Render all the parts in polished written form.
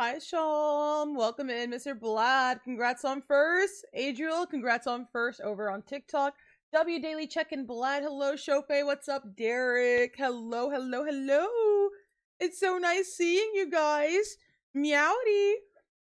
Hi, Shalom. Welcome in, Mr. Blad. Congrats on first. Adriel, congrats on first over on TikTok. W Daily Check-in Blad. Hello, Shope. What's up, Derek? Hello, hello, hello. It's so nice seeing you guys. Meowdy.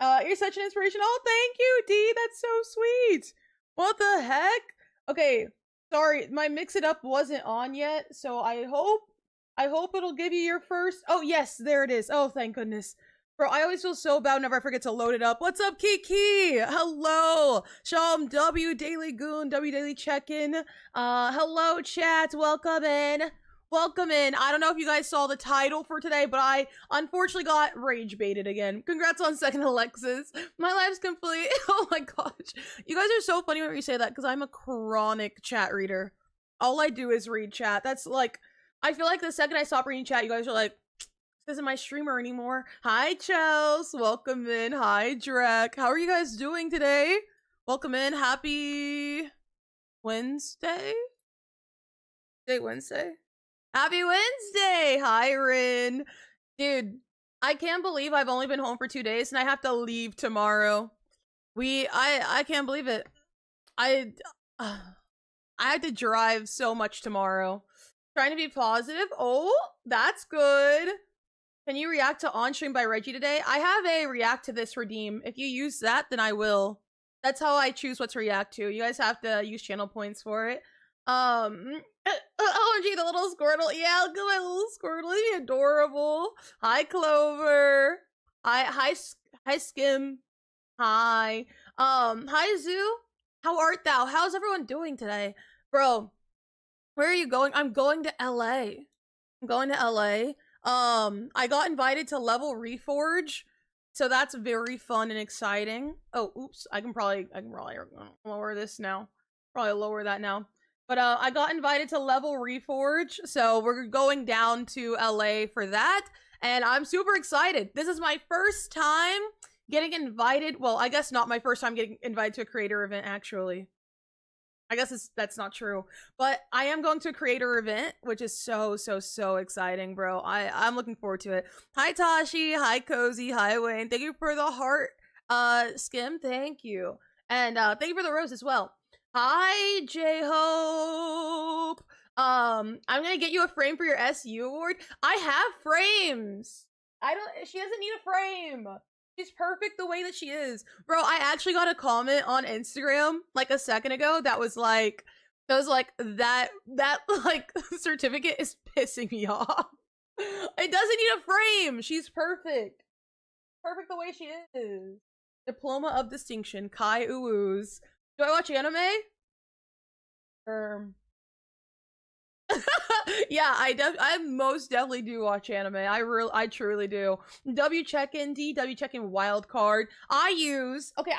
You're such an inspiration. Oh, thank you, D. That's so sweet. What the heck? Okay, sorry, my Mix It Up wasn't on yet, so I hope it'll give you your first. Oh, yes, there it is. Oh, thank goodness. Bro, I always feel so bad whenever I forget to load it up. What's up, Kiki? Hello. Shalom, W Daily Goon, W Daily Check-in. Hello, chat. Welcome in. Welcome in. I don't know if you guys saw the title for today, but I unfortunately got rage baited again. Congrats on second, Alexis. My life's complete. Oh my gosh. You guys are so funny when you say that because I'm a chronic chat reader. All I do is read chat. That's like, I feel like the second I stop reading chat, you guys are like, this isn't my streamer anymore. Hi, Chels. Welcome in. Hi, Drek. How are you guys doing today? Welcome in. Happy Wednesday? Today Wednesday? Happy Wednesday! Hi, Rin. Dude, I can't believe I've only been home for 2 days and I have to leave tomorrow. I can't believe it. I had to drive so much tomorrow. Trying to be positive. Oh, that's good. Can you react to On Stream by Reggie today? I have a react to this redeem. If you use that, then I will. That's how I choose what to react to. You guys have to use channel points for it. OMG, the little Squirtle. Yeah, look at my little Squirtle. Isn't he adorable? Hi, Clover. Hi, Skim. Hi. Hi, Zoo. How art thou? How's everyone doing today? Bro, where are you going? I'm going to LA. I'm going to LA. I got invited to Level Reforge, so that's very fun and exciting. Oh, oops, I can probably lower this now. Probably lower that now. But I got invited to Level Reforge, so we're going down to LA for that, and I'm super excited. This is my first time getting invited. Well, I guess not my first time getting invited to a creator event, actually. I guess that's not true, but I am going to a creator event, which is so exciting, bro. I'm looking forward to it. Hi, Tashi. Hi, Cozy. Hi, Wayne. Thank you for the heart, Skim. Thank you, and thank you for the rose as well. Hi, J Hope. I'm gonna get you a frame for your SU award. I have frames. She doesn't need a frame. She's perfect the way that she is. Bro, I actually got a comment on Instagram like a second ago that was like that like certificate is pissing me off. It doesn't need a frame. She's perfect. Perfect the way she is. Diploma of Distinction, Kai Uwus. Do I watch anime? Yeah, I most definitely do watch anime. I truly do. W check-in, DW check-in wildcard. Okay,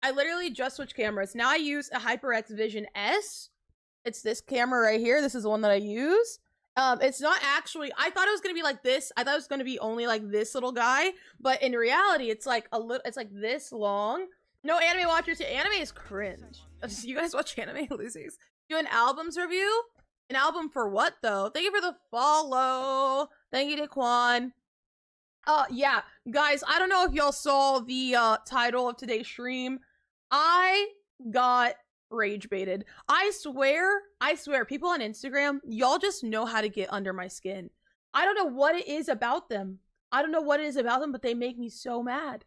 I literally just switched cameras. Now I use a HyperX Vision S. It's this camera right here. This is the one that I use. It's not actually, I thought it was gonna be like this. I thought it was gonna be only like this little guy, but in reality, it's like it's like this long. No anime watchers here. Anime is cringe. You guys watch anime, losers? Do an albums review? An album for what though? Thank you for the follow. Thank you, Daquan. Yeah, guys, I don't know if y'all saw the title of today's stream. I got rage baited. I swear, people on Instagram, y'all just know how to get under my skin. I don't know what it is about them. But they make me so mad.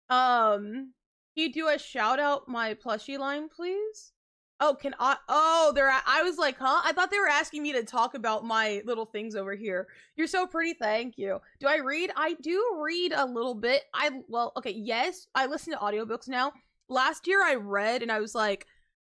Can you do a shout out my plushie line, please? Oh, can I? Oh, I was like, huh? I thought they were asking me to talk about my little things over here. You're so pretty, thank you. Do I read? I do read a little bit. Well, okay, yes. I listen to audiobooks now. Last year I read and I was like,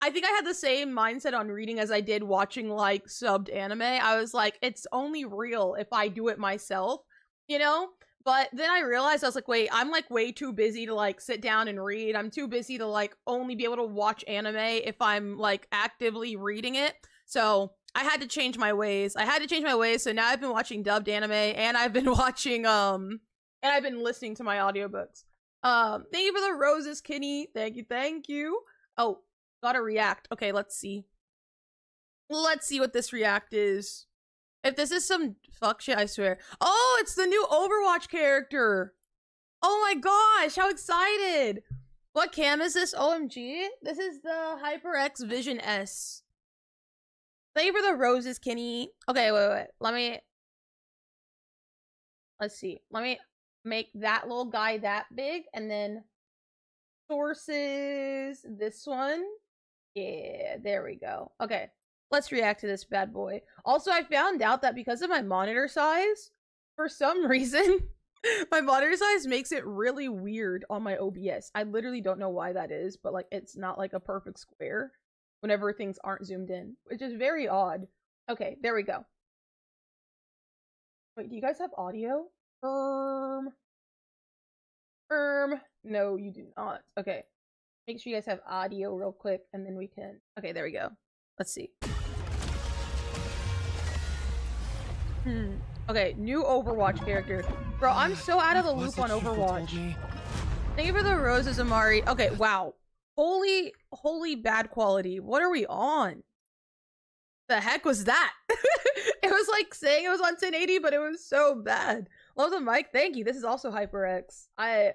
I think I had the same mindset on reading as I did watching like subbed anime. I was like, it's only real if I do it myself, you know? But then I realized, I was like, wait, I'm like way too busy to like sit down and read. I'm too busy to like only be able to watch anime if I'm like actively reading it. So I had to change my ways. So now I've been watching dubbed anime and I've been watching, and I've been listening to my audiobooks. Thank you for the roses, Kenny. Thank you. Oh, gotta react. Okay, let's see. Let's see what this react is. If this is some fuck shit, I swear. Oh, it's the new Overwatch character. Oh my gosh, how excited. What cam is this? OMG? This is the HyperX Vision S. Thank you for the roses, Kenny. Okay, wait. Let's see. Let me make that little guy that big, and then sources, this one. Yeah, there we go. Okay, let's react to this bad boy. Also, I found out that because of my monitor size, for some reason, my monitor size makes it really weird on my OBS. I literally don't know why that is, but like it's not like a perfect square whenever things aren't zoomed in, which is very odd. Okay, there we go. Wait, do you guys have audio? No, you do not. Okay. Make sure you guys have audio real quick, and then we can... Okay, there we go. Let's see. Okay, new Overwatch character. Bro, I'm so out of the loop on Overwatch. Thank you for the roses, Amari. Okay, wow. Holy bad quality. What are we on? The heck was that? It was like saying it was on 1080, but it was so bad. Love the mic. Thank you. This is also HyperX. I've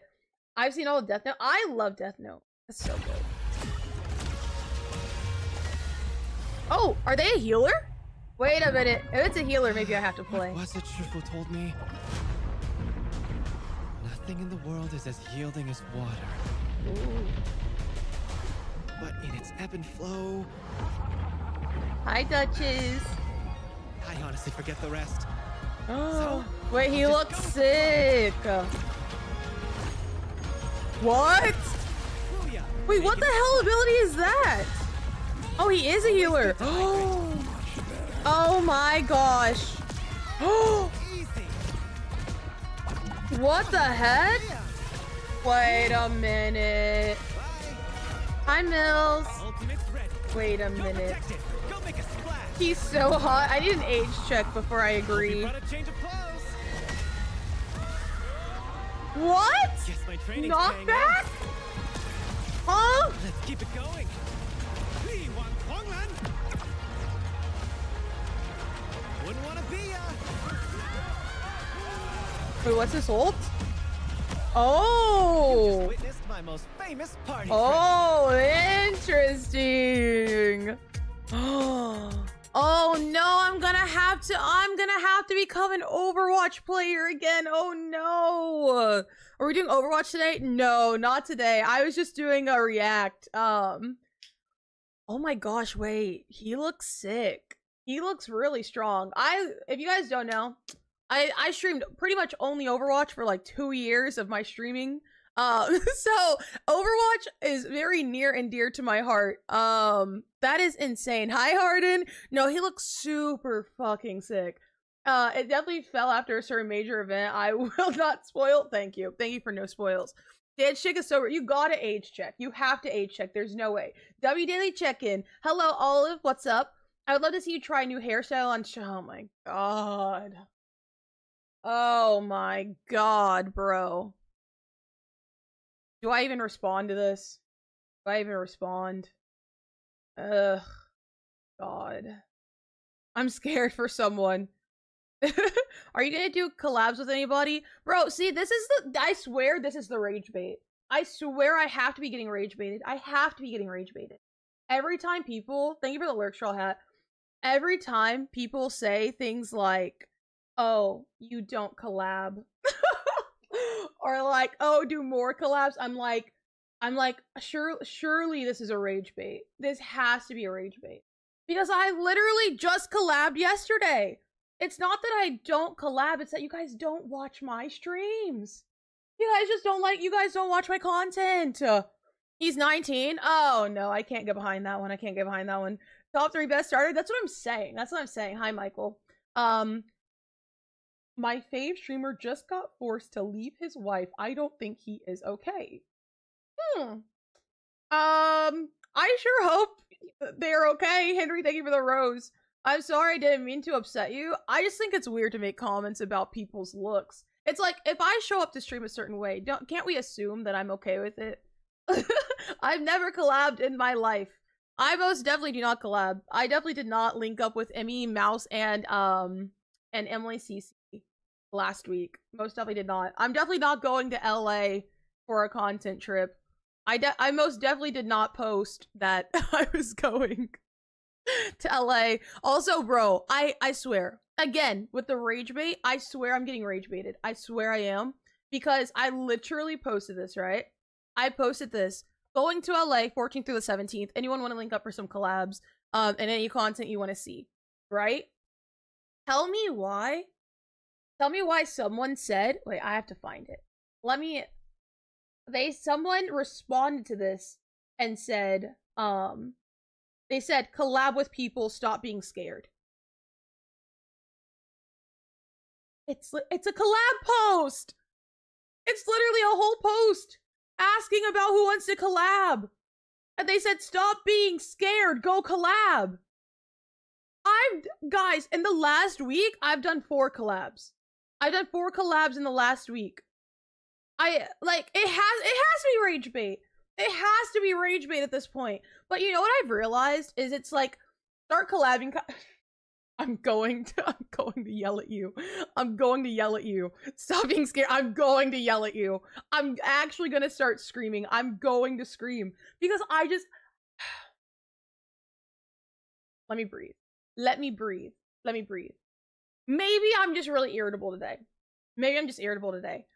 seen all of Death Note. I love Death Note. That's so good. Oh, are they a healer? Wait a minute. If it's a healer, maybe I have to play. What was it Shifu told me? Nothing in the world is as yielding as water. Ooh. But in its ebb and flow... Hi, Duchess. I honestly forget the rest. Oh, wait, he looks sick. What? Wait, what the hell ability is that? Oh, he is a healer. Oh my gosh. What the heck? Wait a minute. Hi, Mills. Wait a minute. He's so hot. I need an age check before I agree. What? Knockback? Huh? Let's keep it going. Wouldn't want to be ya. Wait, what's his ult? Oh. You just witnessed my most famous party. Oh, interesting. Oh no, I'm gonna have to become an Overwatch player again. Oh no. Are we doing Overwatch today? No, not today. I was just doing a react. Oh my gosh, wait. He looks sick. He looks really strong. If you guys don't know, I streamed pretty much only Overwatch for like 2 years of my streaming. So Overwatch is very near and dear to my heart. That is insane. Hi, Harden. No, he looks super fucking sick. It definitely fell after a certain major event. I will not spoil. Thank you. Thank you for no spoils. Dance check is so... You gotta age check. You have to age check. There's no way. W Daily check-in. Hello, Olive. What's up? I would love to see you try a new hairstyle on... Oh my god. Oh my god, bro. Do I even respond to this? Do I even respond? Ugh. God. I'm scared for someone. Are you gonna do collabs with anybody? Bro, see, this is the... I swear this is the rage bait. I swear I have to be getting rage baited. I have to be getting rage baited. Every time people... Thank you for the lurk straw hat. Every time people say things like, oh, you don't collab. Or like, oh, do more collabs. I'm like, surely this is a rage bait. This has to be a rage bait. Because I literally just collabed yesterday. It's not that I don't collab, it's that you guys don't watch my streams. You guys just don't like, you guys don't watch my content. He's 19. Oh no, I can't get behind that one. I can't get behind that one. Top 3 best starter. That's what I'm saying. That's what I'm saying. Hi, Michael. My fave streamer just got forced to leave his wife. I don't think he is okay. I sure hope they're okay. Henry, thank you for the rose. I'm sorry, I didn't mean to upset you. I just think it's weird to make comments about people's looks. It's like, if I show up to stream a certain way, can't we assume that I'm okay with it? I've never collabed in my life. I most definitely do not collab. I definitely did not link up with Emmy, Mouse, and and Emily CC last week. Most definitely did not. I'm definitely not going to LA for a content trip. I most definitely did not post that I was going to LA. Also, bro, I swear, again, with the rage bait, I swear I'm getting rage baited. I swear I am. Because I literally posted this, right? I posted this. Going to LA 14th through the 17th. Anyone want to link up for some collabs? And any content you want to see, right? Tell me why. Tell me why someone said, wait, I have to find it. Someone responded to this and said, they said, collab with people, stop being scared. It's a collab post. It's literally a whole post asking about who wants to collab. And they said, stop being scared, go collab. Guys, in the last week, I've done 4 collabs. I've done 4 collabs in the last week. It has to be rage bait. It has to be rage bait at this point. But you know what I've realized is it's like, start collabing. I'm going to yell at you. I'm going to yell at you. Stop being scared. I'm going to yell at you. I'm actually going to start screaming. I'm going to scream. Because let me breathe. Let me breathe. Let me breathe. Maybe I'm just really irritable today. Maybe I'm just irritable today.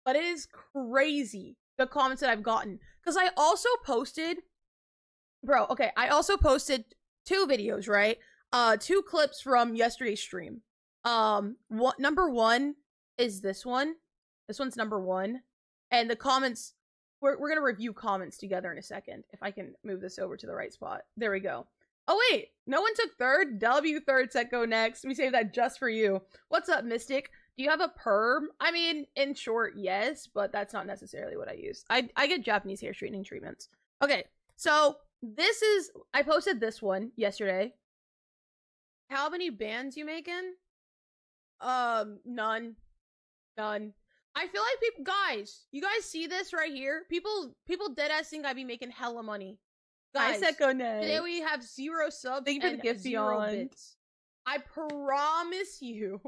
But it is crazy, the comments that I've gotten. Because I also posted... Bro, okay. I also posted 2 videos, right? 2 clips from yesterday's stream. Number 1 is this one. This one's number 1. And the comments, we're gonna review comments together in a second. If I can move this over to the right spot. There we go. Oh wait, no one took third. W third set go next. We saved that just for you. What's up, Mystic? Do you have a perm? I mean, in short, yes, but that's not necessarily what I use. I get Japanese hair straightening treatments. Okay, so I posted this one yesterday. How many bands you making? None. I feel like people, guys, you guys see this right here? People deadass think I be making hella money. Guys, today we have 0 subs and 0 bits. I promise you,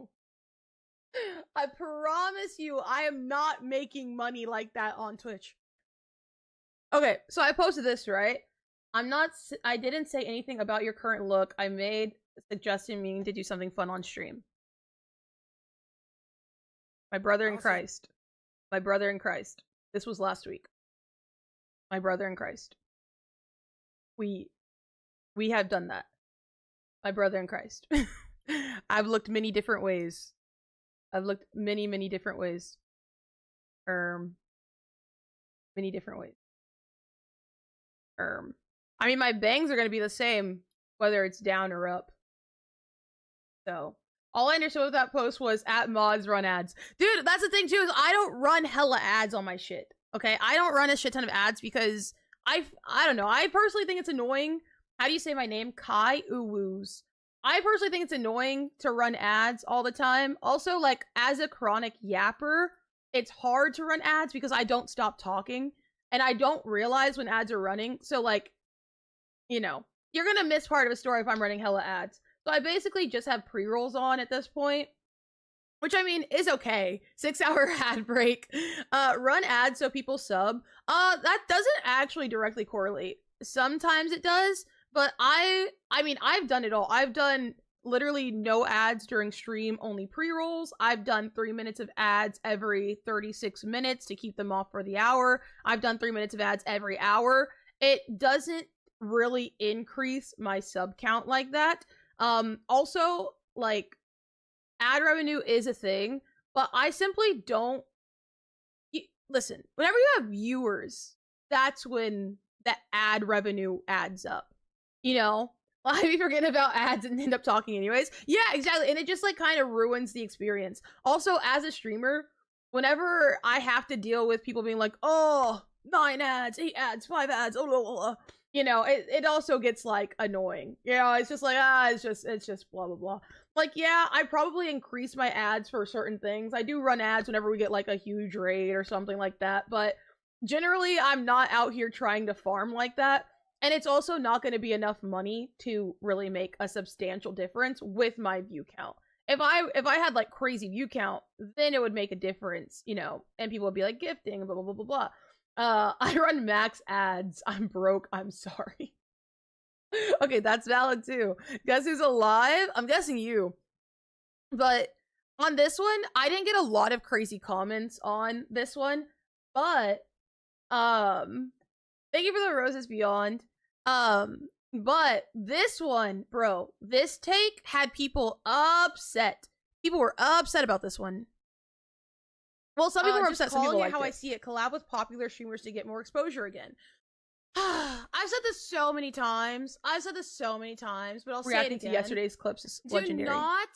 I am not making money like that on Twitch. Okay, so I posted this, right? I didn't say anything about your current look. I made suggesting me to do something fun on stream. My brother in Christ. My brother in Christ. This was last week. My brother in Christ. We have done that. My brother in Christ. I've looked many different ways. I've looked many different ways. Many different ways. I mean, my bangs are gonna be the same whether it's down or up. So, all I understood with that post was at mods run ads. Dude, that's the thing too, is I don't run hella ads on my shit. Okay? I don't run a shit ton of ads because I don't know. I personally think it's annoying. How do you say my name? Kai Uwoos. I personally think it's annoying to run ads all the time. Also, like, as a chronic yapper, it's hard to run ads because I don't stop talking. And I don't realize when ads are running. So, like, you know, you're gonna miss part of a story if I'm running hella ads. So I basically just have pre-rolls on at this point, which I mean is okay. 6-hour ad break. Run ads so people sub. That doesn't actually directly correlate. Sometimes it does, but I mean, I've done it all. I've done literally no ads during stream, only pre-rolls. I've done 3 minutes of ads every 36 minutes to keep them off for the hour. I've done 3 minutes of ads every hour. It doesn't really increase my sub count like that. Also, like, ad revenue is a thing, but I simply don't... Listen, whenever you have viewers, that's when the ad revenue adds up. You know? I be forgetting about ads and end up talking anyways. Yeah, exactly. And it just, like, kind of ruins the experience. Also, as a streamer, whenever I have to deal with people being like, oh, 9 ads, 8 ads, 5 ads, you know, it also gets, like, annoying. You know, it's just like, it's just blah, blah, blah. Like, yeah, I probably increase my ads for certain things. I do run ads whenever we get, like, a huge raid or something like that. But generally, I'm not out here trying to farm like that. And it's also not going to be enough money to really make a substantial difference with my view count. if I had like crazy view count, then it would make a difference, you know, and people would be like gifting, blah blah blah blah blah. I run max ads. I'm broke. I'm sorry. Okay, that's valid too. Guess who's alive? I'm guessing you. But on this one, I didn't get a lot of crazy comments on this one, but thank you for the roses beyond. But this one, bro, this take had people upset. People were upset about this one. Well, some people were upset. Some people liked it. How I see it, collab with popular streamers to get more exposure again. I've said this so many times. But I'll say it again. To yesterday's clips is legendary. Do not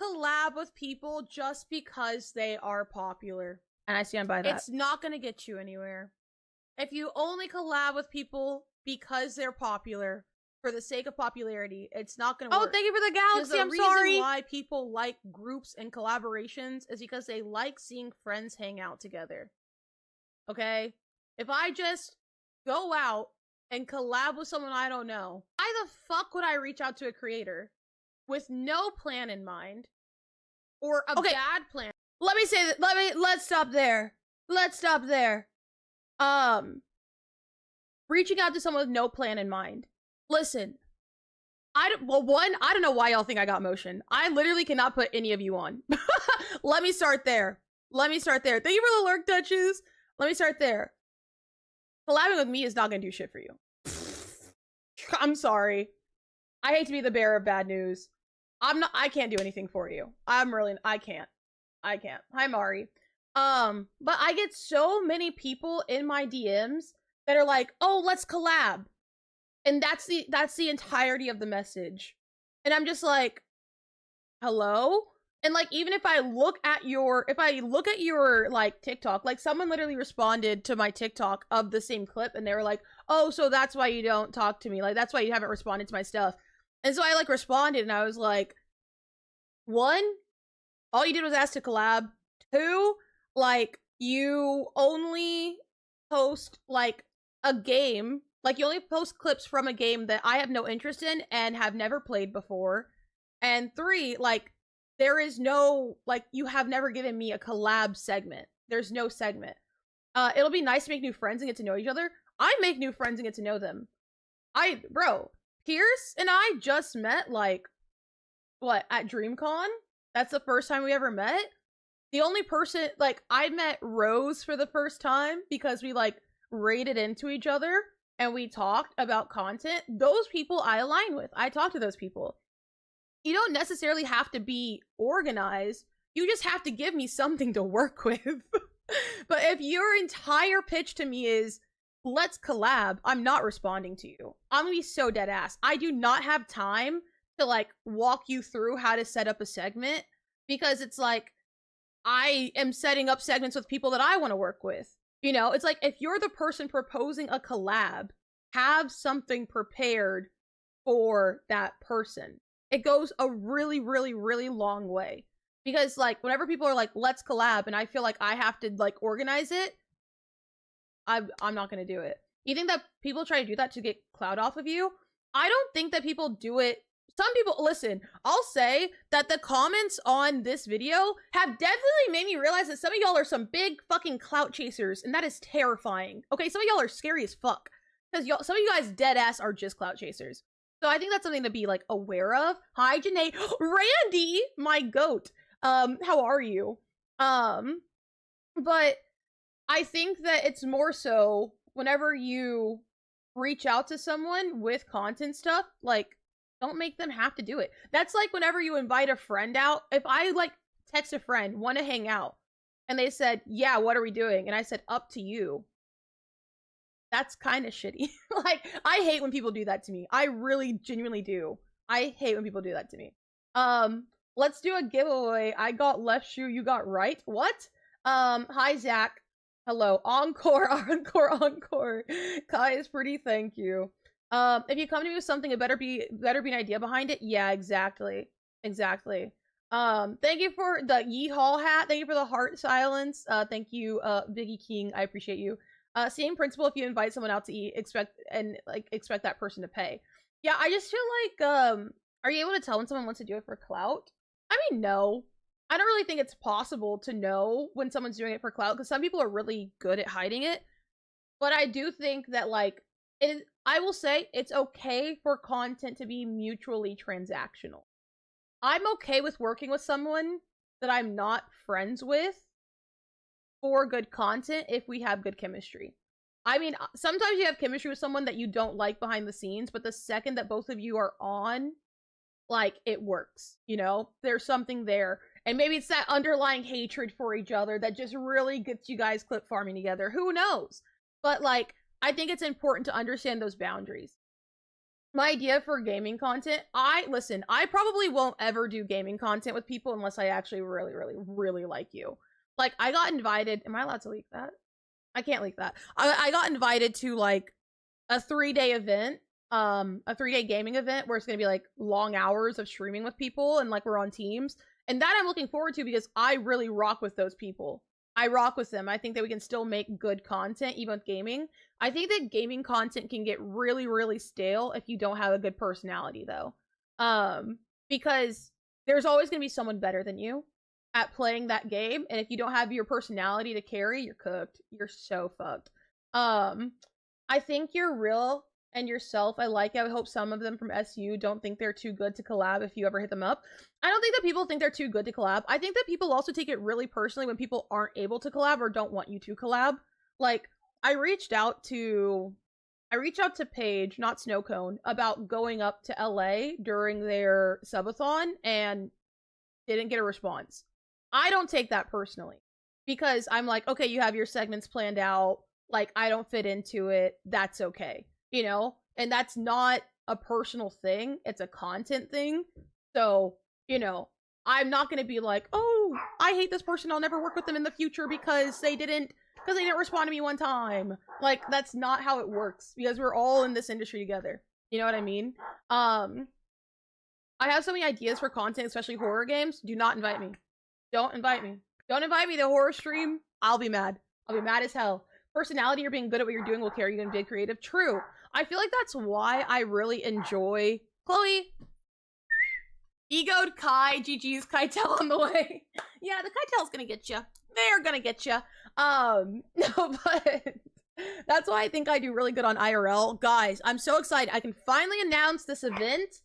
collab with people just because they are popular. And I stand by that. It's not gonna get you anywhere. If you only collab with people because they're popular, for the sake of popularity, it's not gonna work. Oh, thank you for the galaxy, I'm sorry! The reason why people like groups and collaborations is because they like seeing friends hang out together. Okay? If I just go out and collab with someone I don't know, why the fuck would I reach out to a creator with no plan in mind? Or a bad plan? Let me say that, let's stop there. Reaching out to someone with no plan in mind. Listen, I don't know why y'all think I got motion. I literally cannot put any of you on. Let me start there. Thank you for the lurk touches. Let me start there. Collabing with me is not gonna do shit for you. I'm sorry. I hate to be the bearer of bad news. I can't do anything for you. I can't. Hi, Mari. But I get so many people in my DMs that are like, oh, let's collab. And that's the entirety of the message. And I'm just like, hello? And like, even if I look at your like TikTok, like someone literally responded to my TikTok of the same clip and they were like, oh, so that's why you don't talk to me. Like, that's why you haven't responded to my stuff. And so I like responded and I was like, 1, all you did was ask to collab. 2, like, you only post like a game, like you only post clips from a game that I have no interest in and have never played before. And 3, like, there is no, like, you have never given me a collab segment. There's no segment. It'll be nice to make new friends and get to know each other. I make new friends and get to know them. Bro, Pierce and I just met, like, what, at DreamCon? That's the first time we ever met. The only person, like, I met Rose for the first time because we, like, raided into each other and we talked about content. Those people I align with. I talk to those people. You don't necessarily have to be organized. You just have to give me something to work with. But if your entire pitch to me is, let's collab, I'm not responding to you. I'm gonna be so dead ass. I do not have time to like walk you through how to set up a segment because it's like, I am setting up segments with people that I want to work with. You know, it's like, if you're the person proposing a collab, have something prepared for that person. It goes a really, really, really long way. Because, like, whenever people are like, let's collab, and I feel like I have to, like, organize it, I'm not gonna do it. You think that people try to do that to get clout off of you? I don't think that people do it. Some people, listen, I'll say that the comments on this video have definitely made me realize that some of y'all are some big fucking clout chasers, and that is terrifying. Okay, some of y'all are scary as fuck. Because some of you guys dead ass are just clout chasers. So I think that's something to be, like, aware of. Hi, Janae. Randy, my goat. How are you? But I think that it's more so whenever you reach out to someone with content stuff, like, don't make them have to do it. That's like whenever you invite a friend out. If I, like, text a friend, want to hang out, and they said, yeah, what are we doing? And I said, up to you. That's kind of shitty. Like, I hate when people do that to me. I really genuinely do. I hate when people do that to me. Let's do a giveaway. I got left shoe, you got right. What? Hi, Zach. Hello. Encore, encore. Kai is pretty, thank you. If you come to me with something, it better be an idea behind it. Yeah, exactly. Thank you for the Yeehaw hat. Thank you for the heart silence. Thank you, Biggie King. I appreciate you. Same principle. If you invite someone out to eat, expect that person to pay. Yeah, I just feel like, are you able to tell when someone wants to do it for clout? I mean, no. I don't really think it's possible to know when someone's doing it for clout, because some people are really good at hiding it. But I do think that, like, I will say it's okay for content to be mutually transactional. I'm okay with working with someone that I'm not friends with for good content if we have good chemistry. I mean, sometimes you have chemistry with someone that you don't like behind the scenes, but the second that both of you are on, like, it works, you know? There's something there. And maybe it's that underlying hatred for each other that just really gets you guys clip farming together. Who knows? But, like, I think it's important to understand those boundaries. My idea for gaming content, I probably won't ever do gaming content with people unless I actually really, really, really like you. Like, I got invited, am I allowed to leak that? I can't leak that. I got invited to, like, a 3-day event, a 3-day gaming event where it's gonna be, like, long hours of streaming with people, and, like, we're on teams. And that I'm looking forward to because I really rock with those people. I rock with them. I think that we can still make good content, even with gaming. I think that gaming content can get really, really stale if you don't have a good personality, though. Because there's always going to be someone better than you at playing that game, and if you don't have your personality to carry, you're cooked. You're so fucked. I think you're real and yourself. I like it. I would hope some of them from SU don't think they're too good to collab if you ever hit them up. I don't think that people think they're too good to collab. I think that people also take it really personally when people aren't able to collab or don't want you to collab. Like, I reached out to Paige, not Snowcone, about going up to LA during their subathon and didn't get a response. I don't take that personally because I'm like, okay, you have your segments planned out. Like, I don't fit into it. That's okay. You know? And that's not a personal thing. It's a content thing. So, you know, I'm not going to be like, oh, I hate this person. I'll never work with them in the future because they didn't respond to me one time. Like, that's not how it works because we're all in this industry together. You know what I mean? I have so many ideas for content, especially horror games. Do not invite me. Don't invite me. Don't invite me to a horror stream. I'll be mad. I'll be mad as hell. Personality or being good at what you're doing will carry you in big creative. True. I feel like that's why I really enjoy Chloe. Egoed Kai, GG's Kaitel on the way. Yeah, the Kaitel's gonna get you. They're gonna get you. No, but that's why I think I do really good on IRL. Guys, I'm so excited. I can finally announce this event.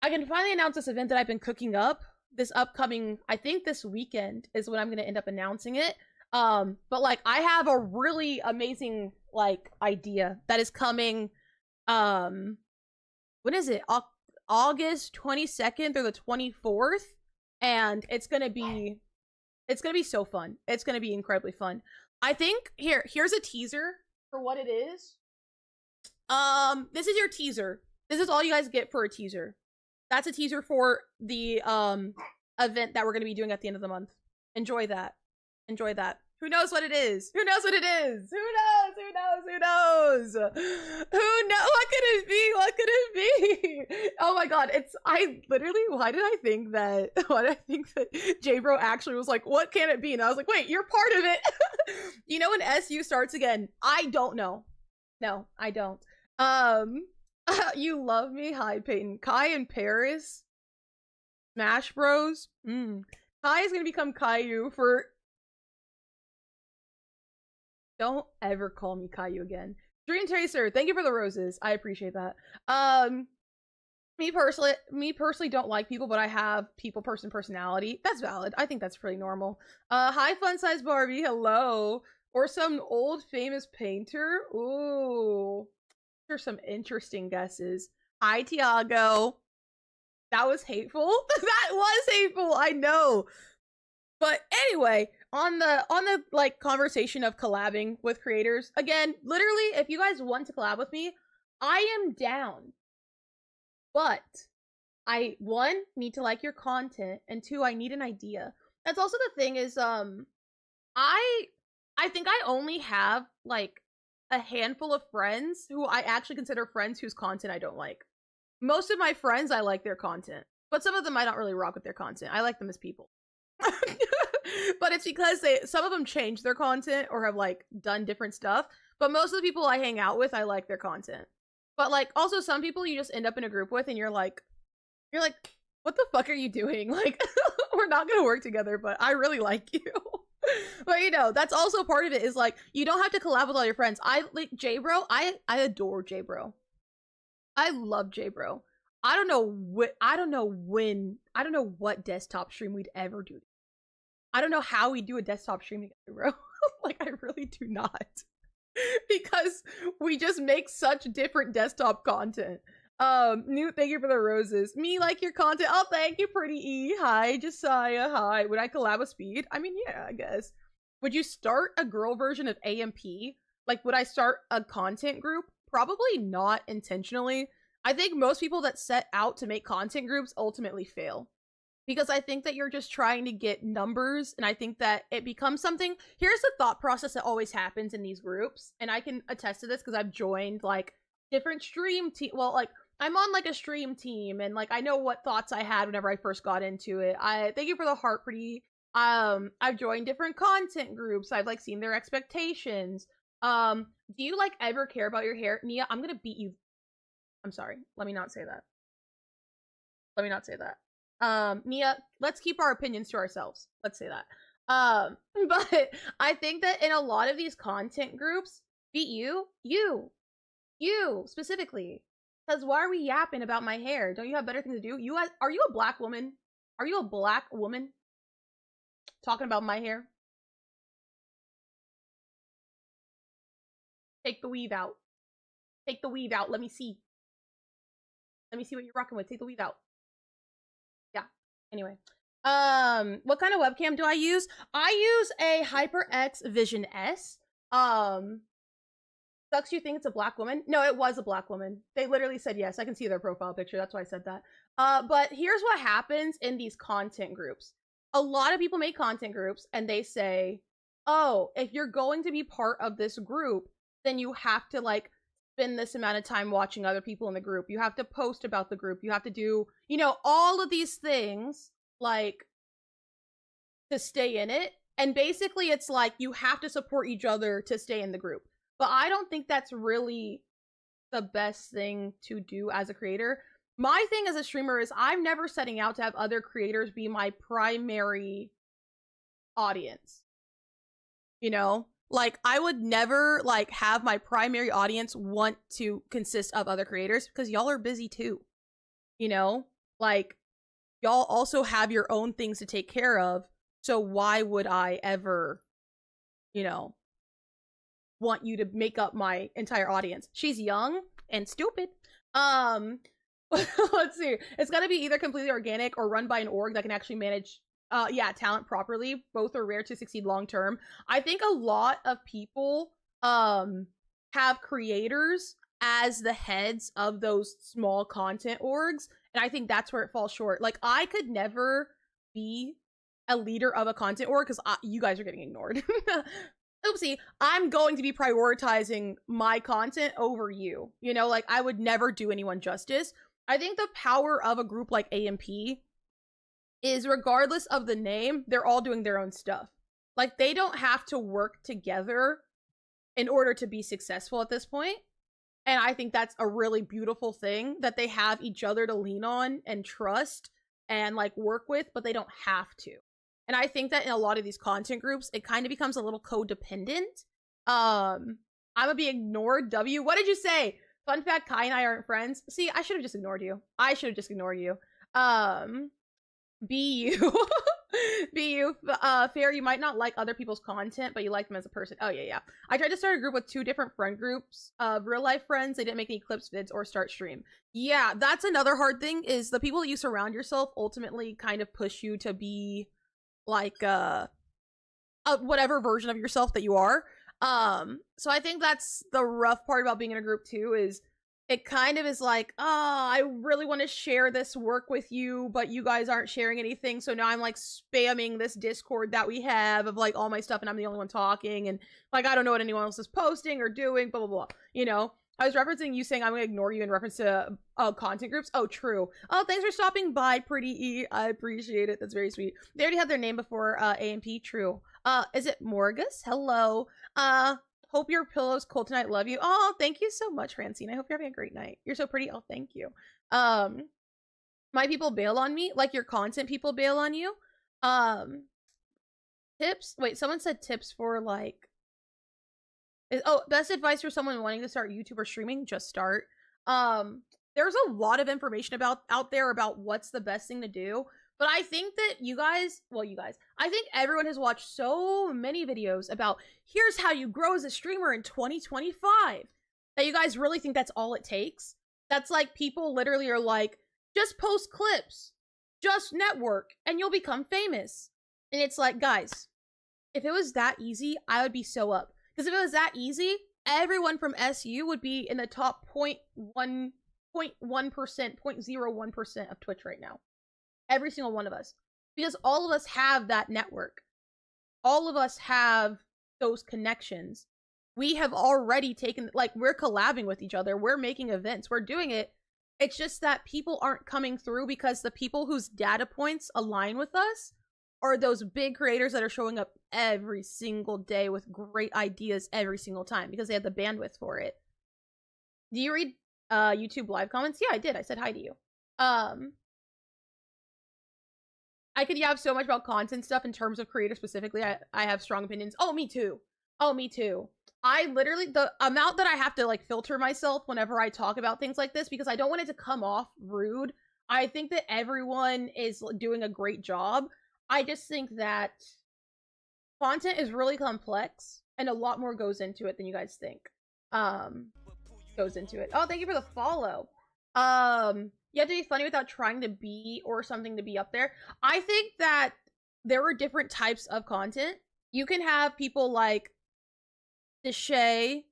That I've been cooking up. This upcoming, I think this weekend is when I'm gonna end up announcing it. But like, I have a really amazing, like, idea that is coming, when is it? August 22nd through the 24th, and it's gonna be so fun. It's gonna be incredibly fun. I think, here's a teaser for what it is. This is your teaser. This is all you guys get for a teaser. That's a teaser for the, event that we're gonna be doing at the end of the month. Enjoy that. Enjoy that. Who knows what it is? Who knows what it is? Who knows? Who knows? Who knows? Who knows? What could it be? What could it be? Oh my god, why did I think that J-Bro actually was like, what can it be? And I was like, wait, you're part of it. You know when SU starts again? I don't know. No, I don't. You love me? Hi, Peyton. Kai in Paris? Smash Bros? Kai is gonna become Caillou for... Don't ever call me Caillou again. Dream Tracer, thank you for the roses. I appreciate that. Me personally don't like people, but I have people-person personality. That's valid. I think that's pretty normal. Hi, Fun Size Barbie. Hello. Or some old famous painter. Ooh. There's some interesting guesses. Hi, Tiago. That was hateful. That was hateful. I know. But anyway, on the like conversation of collabing with creators, again, literally, if you guys want to collab with me, I am down. But I, 1, need to like your content, and 2, I need an idea. That's also the thing is, I think I only have like a handful of friends who I actually consider friends whose content I don't like. Most of my friends, I like their content, but some of them I don't really rock with their content. I like them as people. But it's because some of them change their content or have like done different stuff, but most of the people I hang out with, I like their content. But like, also some people you just end up in a group with and you're like, what the fuck are you doing? Like, we're not gonna work together, but I really like you. But you know, that's also part of it, is like, you don't have to collab with all your friends. I like J-Bro. I adore J-Bro. I love J-Bro. I don't know what desktop stream we'd ever do. I don't know how we do a desktop stream together, bro. Like, I really do not. Because we just make such different desktop content. Newt, thank you for the roses. Me like your content. Oh, thank you, Pretty E. Hi, Josiah. Hi. Would I collab with Speed? I mean, yeah, I guess. Would you start a girl version of AMP? Like, would I start a content group? Probably not intentionally. I think most people that set out to make content groups ultimately fail. Because I think that you're just trying to get numbers, and I think that it becomes something. Here's the thought process that always happens in these groups, and I can attest to this because I've joined like different stream team. Well, like, I'm on like a stream team, and like I know what thoughts I had whenever I first got into it. I thank you for the heart, Pretty. I've joined different content groups. I've like seen their expectations. Do you like ever care about your hair? Nia, I'm gonna beat you. I'm sorry. Let me not say that. Let me not say that. Nia, let's keep our opinions to ourselves. Let's say that. But I think that in a lot of these content groups, beat you specifically. Because why are we yapping about my hair? Don't you have better things to do? Are you a black woman? Are you a black woman? Talking about my hair? Take the weave out. Take the weave out. Let me see. Let me see what you're rocking with. Take the weave out. Yeah. Anyway. What kind of webcam do I use? I use a HyperX Vision S. Sucks you think it's a black woman? No, it was a black woman. They literally said yes. I can see their profile picture. That's why I said that. But here's what happens in these content groups. A lot of people make content groups and they say, oh, if you're going to be part of this group, then you have to like spend this amount of time watching other people in the group. You have to post about the group. You have to do, you know, all of these things like to stay in it. And basically it's like you have to support each other to stay in the group. But I don't think that's really the best thing to do as a creator. My thing as a streamer is I'm never setting out to have other creators be my primary audience. You know? Like, I would never, like, have my primary audience want to consist of other creators because y'all are busy too. You know? Like, y'all also have your own things to take care of. So why would I ever, you know, want you to make up my entire audience? She's young and stupid. Let's see. It's gotta be either completely organic or run by an org that can actually manage talent properly. Both are rare to succeed long term. I think a lot of people have creators as the heads of those small content orgs, and I think that's where it falls short. Like, I could never be a leader of a content org because you guys are getting ignored. Oopsie, I'm going to be prioritizing my content over you. You know, like, I would never do anyone justice. I think the power of a group like AMP is regardless of the name, they're all doing their own stuff. Like, they don't have to work together in order to be successful at this point. And I think that's a really beautiful thing, that they have each other to lean on and trust and like work with, but they don't have to. And I think that in a lot of these content groups, it kind of becomes a little codependent. I'm gonna be ignored. W, what did you say? Fun fact, Kai and I aren't friends. See, I should have just ignored you. I should have just ignored you. BU. BU, fair, you might not like other people's content, but you like them as a person. Oh, yeah. I tried to start a group with 2 different friend groups of real life friends. They didn't make any clips, vids, or start stream. Yeah, that's another hard thing, is the people that you surround yourself ultimately kind of push you to be like whatever version of yourself that you are. So I think that's the rough part about being in a group too, is it kind of is like, oh, I really want to share this work with you, but you guys aren't sharing anything. So now I'm like spamming this Discord that we have of like all my stuff, and I'm the only one talking, and like I don't know what anyone else is posting or doing, blah blah blah. You know, I was referencing you saying I'm gonna ignore you in reference to content groups. Oh, true. Oh, thanks for stopping by, Pretty E. I appreciate it. That's very sweet. They already had their name before AMP. True. Is it Morgus? Hello. Hope your pillow's cold tonight. Love you. Oh, thank you so much, Francine. I hope you're having a great night. You're so pretty. Oh, thank you. my people bail on me, like your content people bail on you. Tips. Wait, someone said tips for like. Oh, best advice for someone wanting to start YouTube or streaming: just start. There's a lot of information out there about what's the best thing to do. But I think that I think everyone has watched so many videos about here's how you grow as a streamer in 2025 that you guys really think that's all it takes. That's like people literally are like, just post clips, just network, and you'll become famous. And it's like, guys, if it was that easy, I would be so up. Because if it was that easy, everyone from SU would be in the top 0.1%, 0.01% of Twitch right now. Every single one of us. Because all of us have that network. All of us have those connections. We have already taken, like, we're collabing with each other. We're making events. We're doing it. It's just that people aren't coming through because the people whose data points align with us are those big creators that are showing up every single day with great ideas every single time because they have the bandwidth for it. Do you read YouTube live comments? Yeah, I did. I said hi to you. I could have so much about content stuff in terms of creators specifically. I have strong opinions. Oh, me too. Oh, me too. I literally, the amount that I have to like filter myself whenever I talk about things like this because I don't want it to come off rude. I think that everyone is doing a great job. I just think that content is really complex and a lot more goes into it than you guys think. Goes into it. Oh, thank you for the follow. You have to be funny without trying to be or something to be up there. I think that there are different types of content. You can have people like Deshay,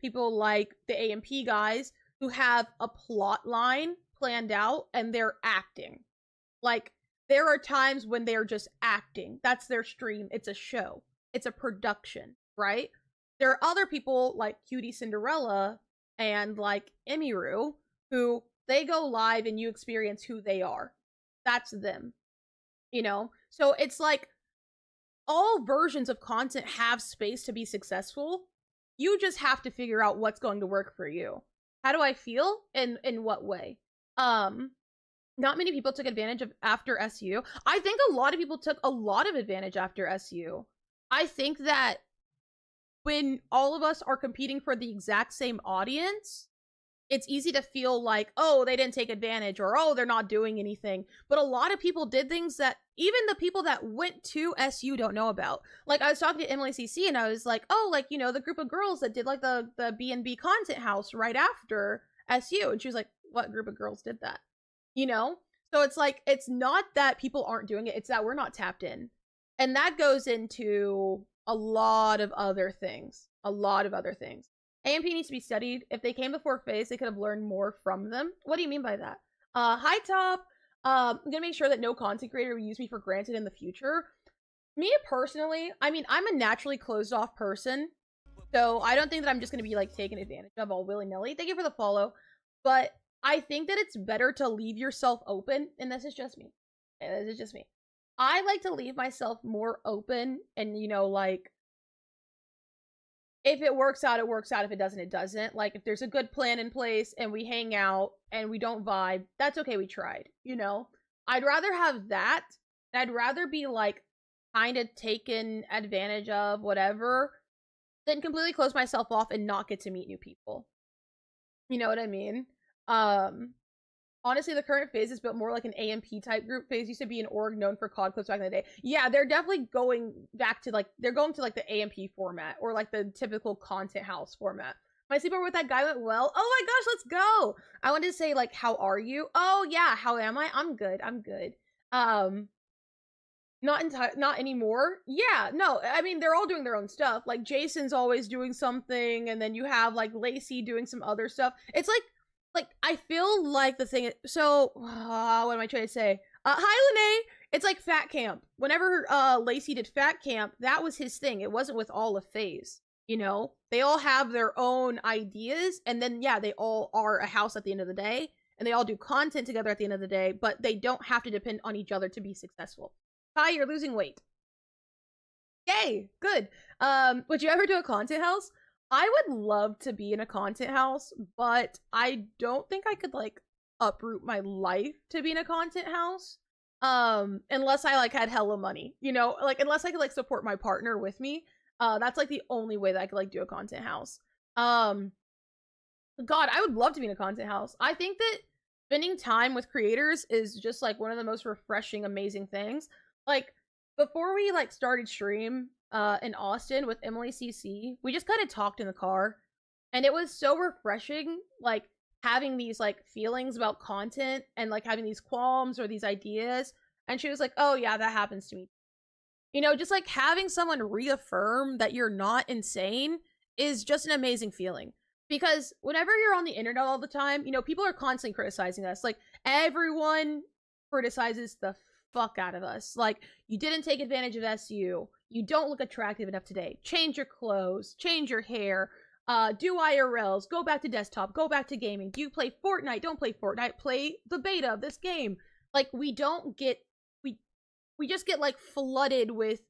people like the AMP guys who have a plot line planned out and they're acting. Like, there are times when they're just acting. That's their stream. It's a show. It's a production, right? There are other people like Cutie Cinderella and like Emiru who they go live and you experience who they are. That's them. You know? So it's like all versions of content have space to be successful. You just have to figure out what's going to work for you. How do I feel? In what way? Not many people took advantage of after SU. I think a lot of people took a lot of advantage after SU. I think that when all of us are competing for the exact same audience, it's easy to feel like, oh, they didn't take advantage or, oh, they're not doing anything. But a lot of people did things that even the people that went to SU don't know about. Like, I was talking to Emily CC and I was like, oh, like, you know, the group of girls that did like the B&B content house right after SU. And she was like, what group of girls did that? You know? So it's like, it's not that people aren't doing it. It's that we're not tapped in. And that goes into a lot of other things. A lot of other things. AMP needs to be studied. If they came before FaZe, they could have learned more from them. What do you mean by that? Hi, Top. I'm gonna make sure that no content creator will use me for granted in the future. Me personally, I mean, I'm a naturally closed off person. So I don't think that I'm just gonna be like taken advantage of all willy-nilly. Thank you for the follow. But I think that it's better to leave yourself open. And this is just me. This is just me. I like to leave myself more open and, you know, like, if it works out, it works out. If it doesn't, it doesn't. Like, if there's a good plan in place and we hang out and we don't vibe, that's okay. We tried, you know? I'd rather have that. I'd rather be, like, kind of taken advantage of, whatever, than completely close myself off and not get to meet new people. You know what I mean? Honestly, the current FaZe is built more like an AMP type group. FaZe used to be an org known for COD clips back in the day. Yeah, they're definitely going back to like, they're going to like the AMP format or like the typical content house format. My sleepover with that guy went well. Oh my gosh, let's go. I wanted to say like, how are you? Oh yeah, how am I? I'm good. I'm good. Not anymore. Yeah, no, I mean, they're all doing their own stuff. Like Jason's always doing something. And then you have like Lacey doing some other stuff. It's like, I feel like the thing, so, what am I trying to say? Hi, Lene! It's like Fat Camp. Whenever, Lacey did Fat Camp, that was his thing. It wasn't with all of FaZe, you know? They all have their own ideas, and then, yeah, they all are a house at the end of the day, and they all do content together at the end of the day, but they don't have to depend on each other to be successful. Hi, you're losing weight. Yay! Good. Would you ever do a content house? I would love to be in a content house, but I don't think I could, like, uproot my life to be in a content house. Unless I like had hella money, you know, like unless I could like support my partner with me. That's like the only way that I could like do a content house. God, I would love to be in a content house. I think that spending time with creators is just like one of the most refreshing, amazing things. Like before we like started stream in Austin with Emily CC, we just kind of talked in the car, and it was so refreshing, like having these like feelings about content and like having these qualms or these ideas. And she was like, "Oh yeah, that happens to me." You know, just like having someone reaffirm that you're not insane is just an amazing feeling. Because whenever you're on the internet all the time, you know, people are constantly criticizing us. Like, everyone criticizes the fuck out of us. Like, you didn't take advantage of SU. You don't look attractive enough today. Change your clothes. Change your hair. Do IRLs. Go back to desktop. Go back to gaming. Do you play Fortnite? Don't play Fortnite. Play the beta of this game. Like, we don't get... We just get, like, flooded with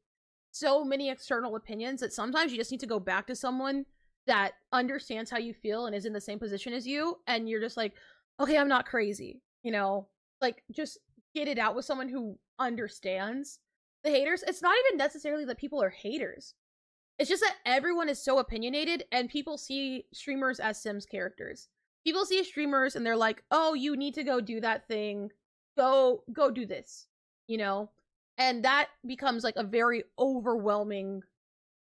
so many external opinions that sometimes you just need to go back to someone that understands how you feel and is in the same position as you, and you're just like, okay, I'm not crazy, you know? Like, just get it out with someone who understands. The haters, it's not even necessarily that people are haters. It's just that everyone is so opinionated, and people see streamers as Sims characters. People see streamers and they're like, oh, you need to go do that thing. Go do this, you know? And that becomes like a very overwhelming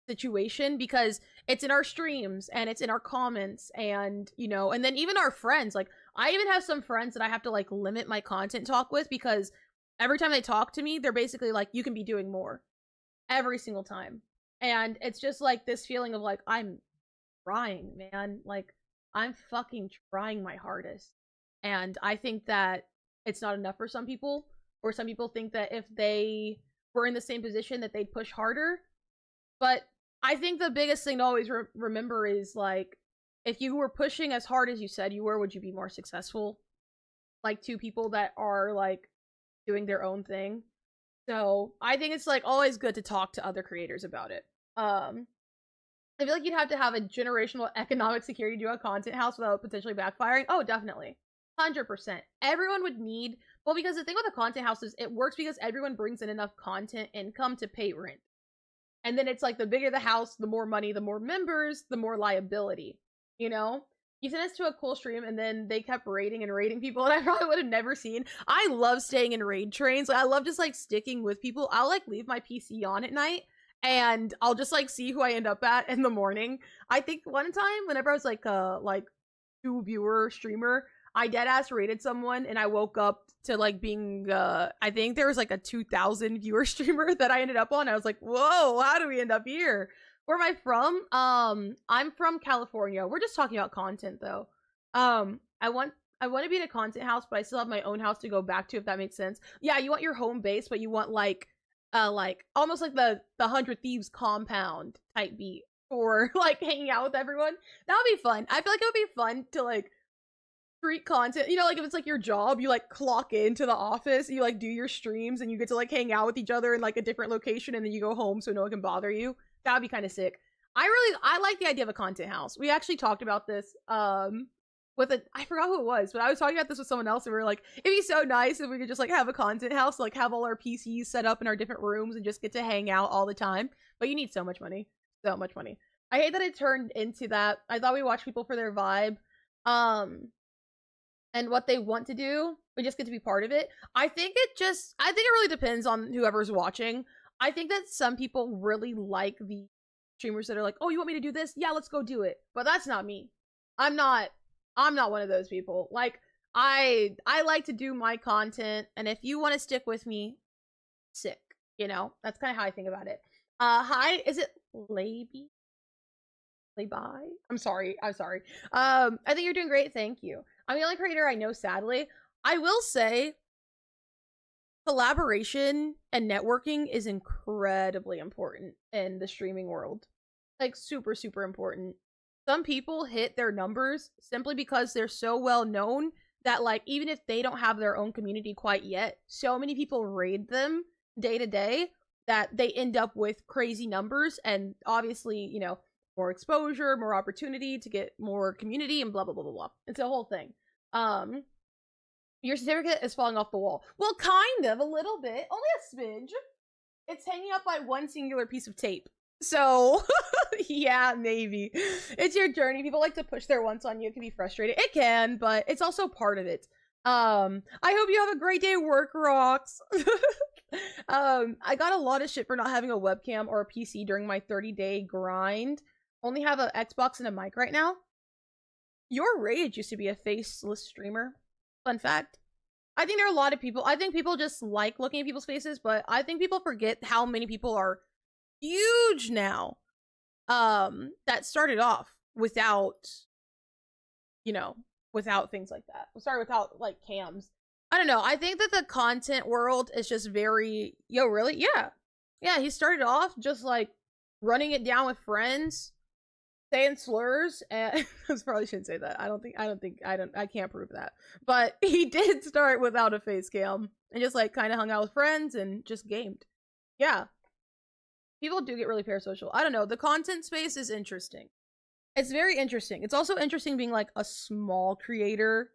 situation because it's in our streams and it's in our comments, and you know, and then even our friends. Like, I even have some friends that I have to like limit my content talk with because every time they talk to me, they're basically like, you can be doing more every single time. And it's just like this feeling of like, I'm trying, man. Like, I'm fucking trying my hardest. And I think that it's not enough for some people, or some people think that if they were in the same position that they'd push harder. But I think the biggest thing to always remember is, like, if you were pushing as hard as you said you were, would you be more successful? Like, two people that are, like, doing their own thing. So, I think it's, like, always good to talk to other creators about it. I feel like you'd have to have a generational economic security to do a content house without potentially backfiring. Oh, definitely. 100%. Everyone would need... Well, because the thing with the content house is it works because everyone brings in enough content income to pay rent. And then it's like, the bigger the house, the more money, the more members, the more liability. You know? You sent us to a cool stream, and then they kept raiding and raiding people, and I probably would have never seen. I love staying in raid trains. Like, I love just, like, sticking with people. I'll, like, leave my PC on at night, and I'll just, like, see who I end up at in the morning. I think one time, whenever I was, like, 2-viewer streamer, I deadass rated someone, and I woke up to, like, being, I think there was, like, a 2,000 viewer streamer that I ended up on. I was like, whoa, how do we end up here? Where am I from? I'm from California. We're just talking about content, though. I want to be in a content house, but I still have my own house to go back to, if that makes sense. Yeah, you want your home base, but you want, like, almost like the 100 Thieves compound type beat for, like, hanging out with everyone. That would be fun. I feel like it would be fun to, like, street content, you know, like if it's like your job, you like clock into the office, you like do your streams, and you get to like hang out with each other in like a different location, and then you go home so no one can bother you. That would be kind of sick. I like the idea of a content house. We actually talked about this with I forgot who it was, but I was talking about this with someone else, and we were like, it'd be so nice if we could just like have a content house, like have all our PCs set up in our different rooms and just get to hang out all the time. But you need so much money. So much money. I hate that it turned into that. I thought we watched people for their vibe. And what they want to do, we just get to be part of it. I think it really depends on whoever's watching. I think that some people really like the streamers that are like, oh, you want me to do this? Yeah, let's go do it. But that's not me. I'm not one of those people. Like, I like to do my content, and if you want to stick with me, sick. You know? That's kind of how I think about it. Hi, is it Laby? Bye. I'm sorry. I think you're doing great. Thank you. I'm the only creator I know, sadly. I will say collaboration and networking is incredibly important in the streaming world. Like, super, super important. Some people hit their numbers simply because they're so well known that, like, even if they don't have their own community quite yet, so many people raid them day to day that they end up with crazy numbers, and obviously, you know, more exposure, more opportunity to get more community, and blah, blah, blah, blah, blah. It's a whole thing. Your certificate is falling off the wall. Well, kind of, a little bit. Only a smidge. It's hanging up by one singular piece of tape. So, yeah, maybe. It's your journey. People like to push their wants on you. It can be frustrating. It can, but it's also part of it. I hope you have a great day, work rocks. I got a lot of shit for not having a webcam or a PC during my 30-day grind. Only have an Xbox and a mic right now. Your Rage used to be a faceless streamer. Fun fact. I think there are a lot of people. I think people just like looking at people's faces, but I think people forget how many people are huge now. That started off without, you know, without things like that. Sorry, without like cams. I don't know. I think that the content world is just very, yo, really? Yeah. Yeah, he started off just like running it down with friends, saying slurs, and I probably shouldn't say that. I can't prove that. But he did start without a face cam and just like kind of hung out with friends and just gamed. Yeah. People do get really parasocial. I don't know. The content space is interesting. It's very interesting. It's also interesting being like a small creator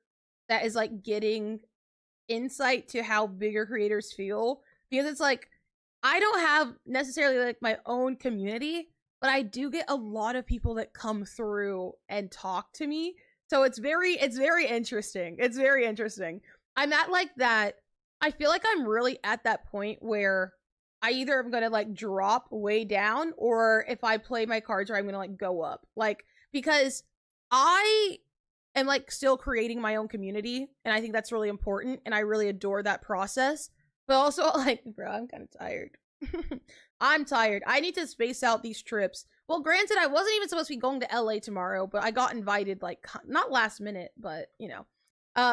that is like getting insight to how bigger creators feel, because it's like I don't have necessarily like my own community, but I do get a lot of people that come through and talk to me. So it's very interesting. It's very interesting. I'm at like that. I feel like I'm really at that point where I either am gonna like drop way down, or if I play my cards right, I'm gonna like go up. Like, because I am like still creating my own community, and I think that's really important, and I really adore that process. But also, like, bro, I'm kind of tired. I'm tired. I need to space out these trips. Well, granted, I wasn't even supposed to be going to LA tomorrow, but I got invited, like, not last minute, but, you know.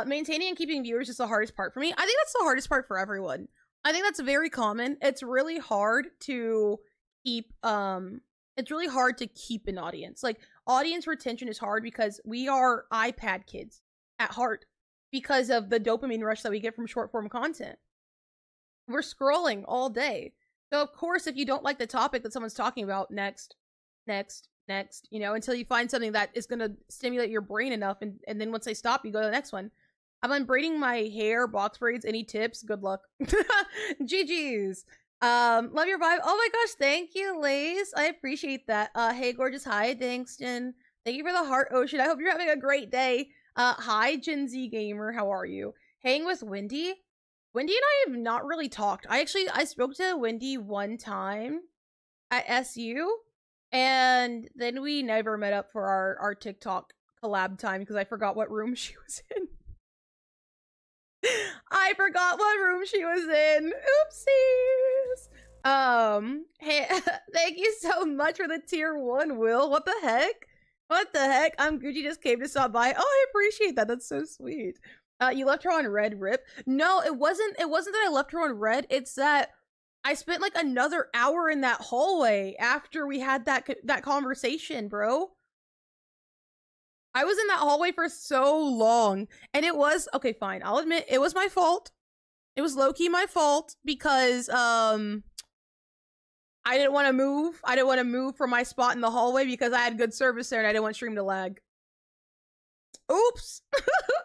Maintaining and keeping viewers is the hardest part for me. I think that's the hardest part for everyone. I think that's very common. It's really hard to keep, an audience. Like, audience retention is hard because we are iPad kids at heart because of the dopamine rush that we get from short form content. We're scrolling all day. So of course, if you don't like the topic that someone's talking about, next, you know, until you find something that is going to stimulate your brain enough. And then once they stop, you go to the next one. I'm unbraiding my hair, box braids. Any tips? Good luck. GG's. Love your vibe. Oh my gosh, thank you, Lace. I appreciate that. Hey, gorgeous. Hi, Dingston. Thank you for the heart ocean. I hope you're having a great day. Hi, Gen Z Gamer. How are you? Hanging with Wendy? Wendy and I have not really talked. I spoke to Wendy one time at SU, and then we never met up for our TikTok collab time because I forgot what room she was in. I forgot what room she was in. Oopsies. Hey, thank you so much for the tier 1, Will. What the heck? What the heck? I'm Gucci just came to stop by. Oh, I appreciate that. That's so sweet. You left her on red, rip. No, it wasn't that I left her on red. It's that I spent like another hour in that hallway after we had that conversation, bro. I was in that hallway for so long, and it was, okay, fine. I'll admit it was my fault. It was low-key my fault because, I didn't want to move. I didn't want to move from my spot in the hallway because I had good service there and I didn't want stream to lag. Oops.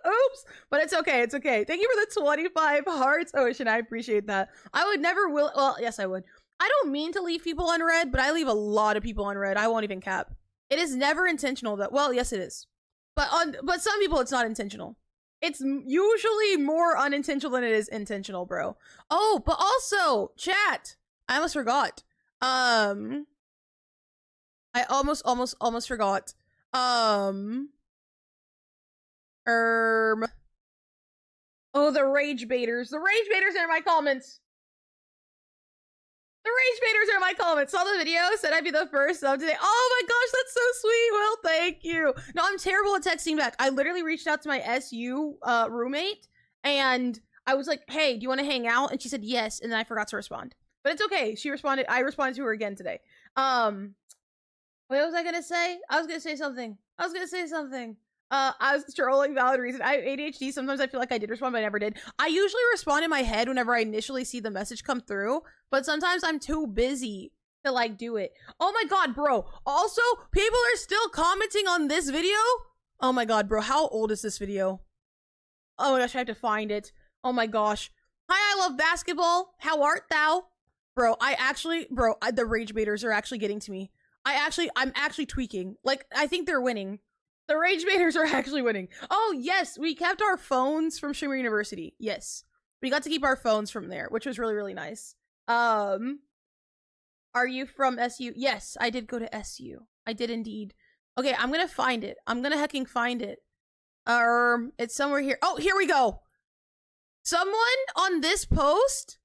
Oops. But it's okay. It's okay. Thank you for the 25 hearts, Ocean. I appreciate that. I would never will. Well, yes, I would. I don't mean to leave people on red, but I leave a lot of people on red. I won't even cap. It is never intentional that, well, yes, it is. But some people, it's not intentional. It's usually more unintentional than it is intentional, bro. Oh, but also, chat. I almost forgot. I almost forgot. Oh, the rage baiters. The rage baiters are in my comments. The rage baiters are in my comments. Saw the video, said I'd be the first sub today. Oh my gosh, that's so sweet, Will. Thank you. No, I'm terrible at texting back. I literally reached out to my SU roommate, and I was like, hey, do you want to hang out? And she said yes, and then I forgot to respond. But it's okay. She responded. I responded to her again today. What was I gonna say? I was gonna say something. I was trolling valid reason. I have ADHD. Sometimes I feel like I did respond, but I never did. I usually respond in my head whenever I initially see the message come through, but sometimes I'm too busy to like do it. Oh my god, bro. Also, people are still commenting on this video. Oh my god, bro. How old is this video? Oh my gosh, I have to find it. Oh my gosh. Hi, I love basketball. How art thou? Bro, the rage baiters are actually getting to me. I'm actually tweaking. Like, I think they're winning. The rage baiters are actually winning. Oh, yes, we kept our phones from Streamer University. Yes. We got to keep our phones from there, which was really, really nice. Are you from SU? Yes, I did go to SU. I did indeed. Okay, I'm gonna find it. I'm gonna hecking find it. It's somewhere here. Oh, here we go. Someone on this post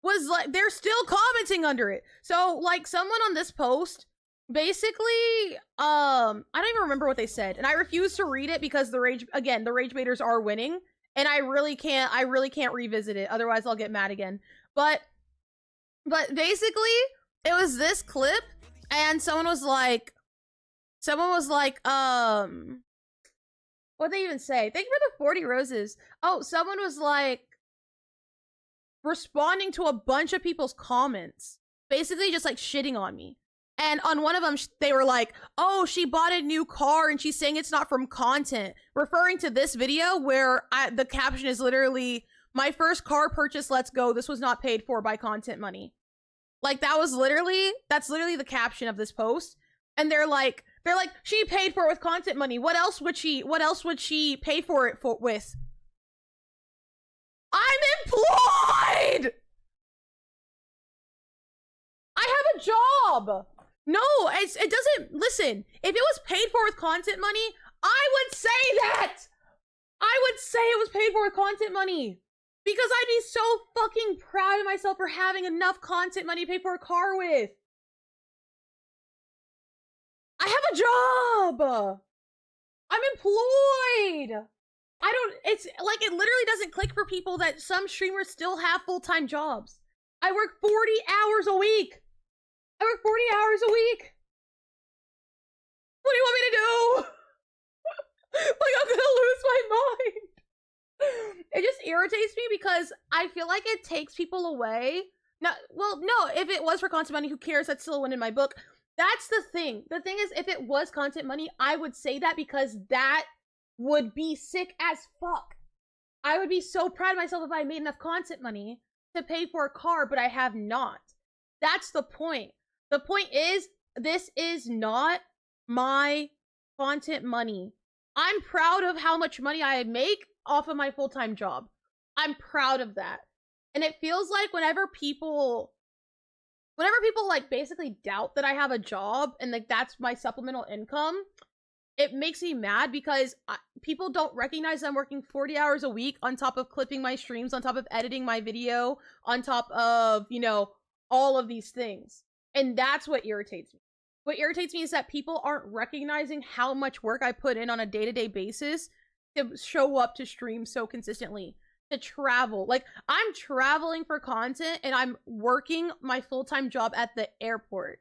was like, they're still commenting under it. So, like, someone on this post basically, I don't even remember what they said, and I refuse to read it because the rage baiters are winning, and I really can't revisit it, otherwise I'll get mad again. But basically, it was this clip, and someone was like, what'd they even say? Thank you for the 40 roses. Oh, someone was like, responding to a bunch of people's comments, basically just like shitting on me. And on one of them, they were like, oh, she bought a new car and she's saying it's not from content, referring to this video where the caption is literally, my first car purchase, let's go. This was not paid for by content money. Like, that's literally the caption of this post. And they're like, she paid for it with content money. What else would she pay for it with? I'm employed! I have a job! No, it doesn't, listen, if it was paid for with content money, I would say that! I would say it was paid for with content money. Because I'd be so fucking proud of myself for having enough content money to pay for a car with. I have a job! I'm employed! It's like, it literally doesn't click for people that some streamers still have full-time jobs. I work 40 hours a week. What do you want me to do? Like, I'm gonna lose my mind. It just irritates me because I feel like it takes people away. No, if it was for content money, who cares? That's still a win in my book. That's the thing. The thing is, if it was content money, I would say that because that would be sick as fuck. I would be so proud of myself if I made enough content money to pay for a car, but I have not. That's the point. The point is, this is not my content money. I'm proud of how much money I make off of my full-time job. I'm proud of that. And it feels like whenever people like basically doubt that I have a job and like that's my supplemental income, it makes me mad because people don't recognize I'm working 40 hours a week on top of clipping my streams, on top of editing my video, on top of, you know, all of these things. And that's what irritates me. What irritates me is that people aren't recognizing how much work I put in on a day-to-day basis to show up to stream so consistently, to travel. Like, I'm traveling for content and I'm working my full-time job at the airport.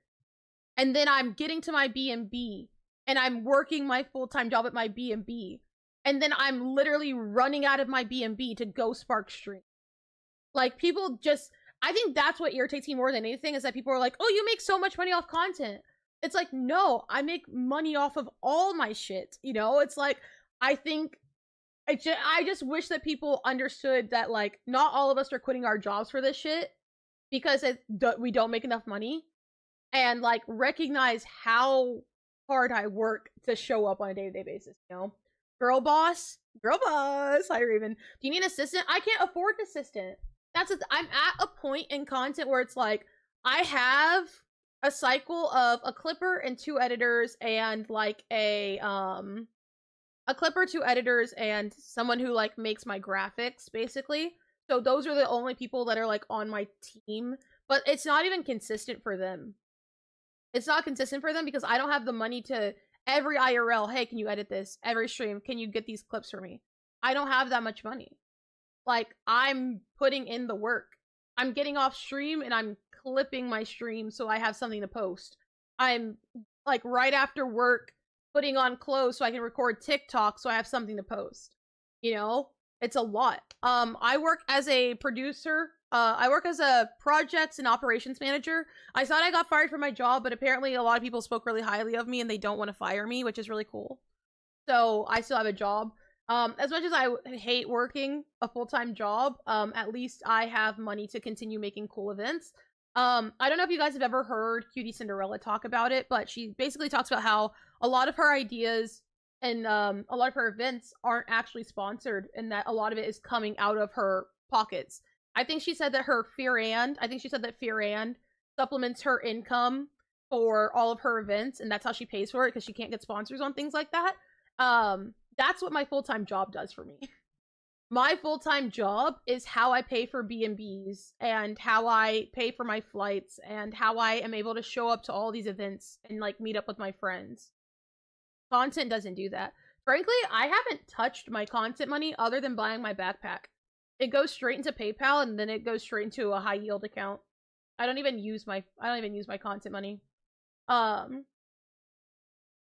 And then I'm getting to my B&B and I'm working my full-time job at my B&B. And then I'm literally running out of my B&B to go Spark stream. Like, people just, I think that's what irritates me more than anything, is that people are like, oh, you make so much money off content. It's like, no, I make money off of all my shit. You know, it's like, I just wish that people understood that, like, not all of us are quitting our jobs for this shit because we don't make enough money, and like recognize how hard I work to show up on a day-to-day basis, you know? Girl boss, hi Raven. Do you need an assistant? I can't afford an assistant. I'm at a point in content where it's like, I have a cycle of a clipper and 2 editors and like a clipper, 2 editors, and someone who like makes my graphics, basically. So those are the only people that are like on my team, but it's not even consistent for them. It's not consistent for them because I don't have the money to every IRL, hey, can you edit this? Every stream, can you get these clips for me? I don't have that much money. Like, I'm putting in the work. I'm getting off stream and I'm clipping my stream so I have something to post. I'm like right after work putting on clothes so I can record TikTok so I have something to post. You know, it's a lot. I work as a producer. I work as a projects and operations manager. I thought I got fired from my job, but apparently a lot of people spoke really highly of me and they don't want to fire me, which is really cool. So I still have a job. As much as I hate working a full-time job, at least I have money to continue making cool events. I don't know if you guys have ever heard Cutie Cinderella talk about it, but she basically talks about how a lot of her ideas and a lot of her events aren't actually sponsored, and that a lot of it is coming out of her pockets. I think she said that Fear and supplements her income for all of her events, and that's how she pays for it because she can't get sponsors on things like that. That's what my full-time job does for me. My full-time job is how I pay for B&Bs and how I pay for my flights and how I am able to show up to all these events and like meet up with my friends. Content doesn't do that. Frankly, I haven't touched my content money other than buying my backpack. It goes straight into PayPal and then it goes straight into a high yield account. I don't even use my content money.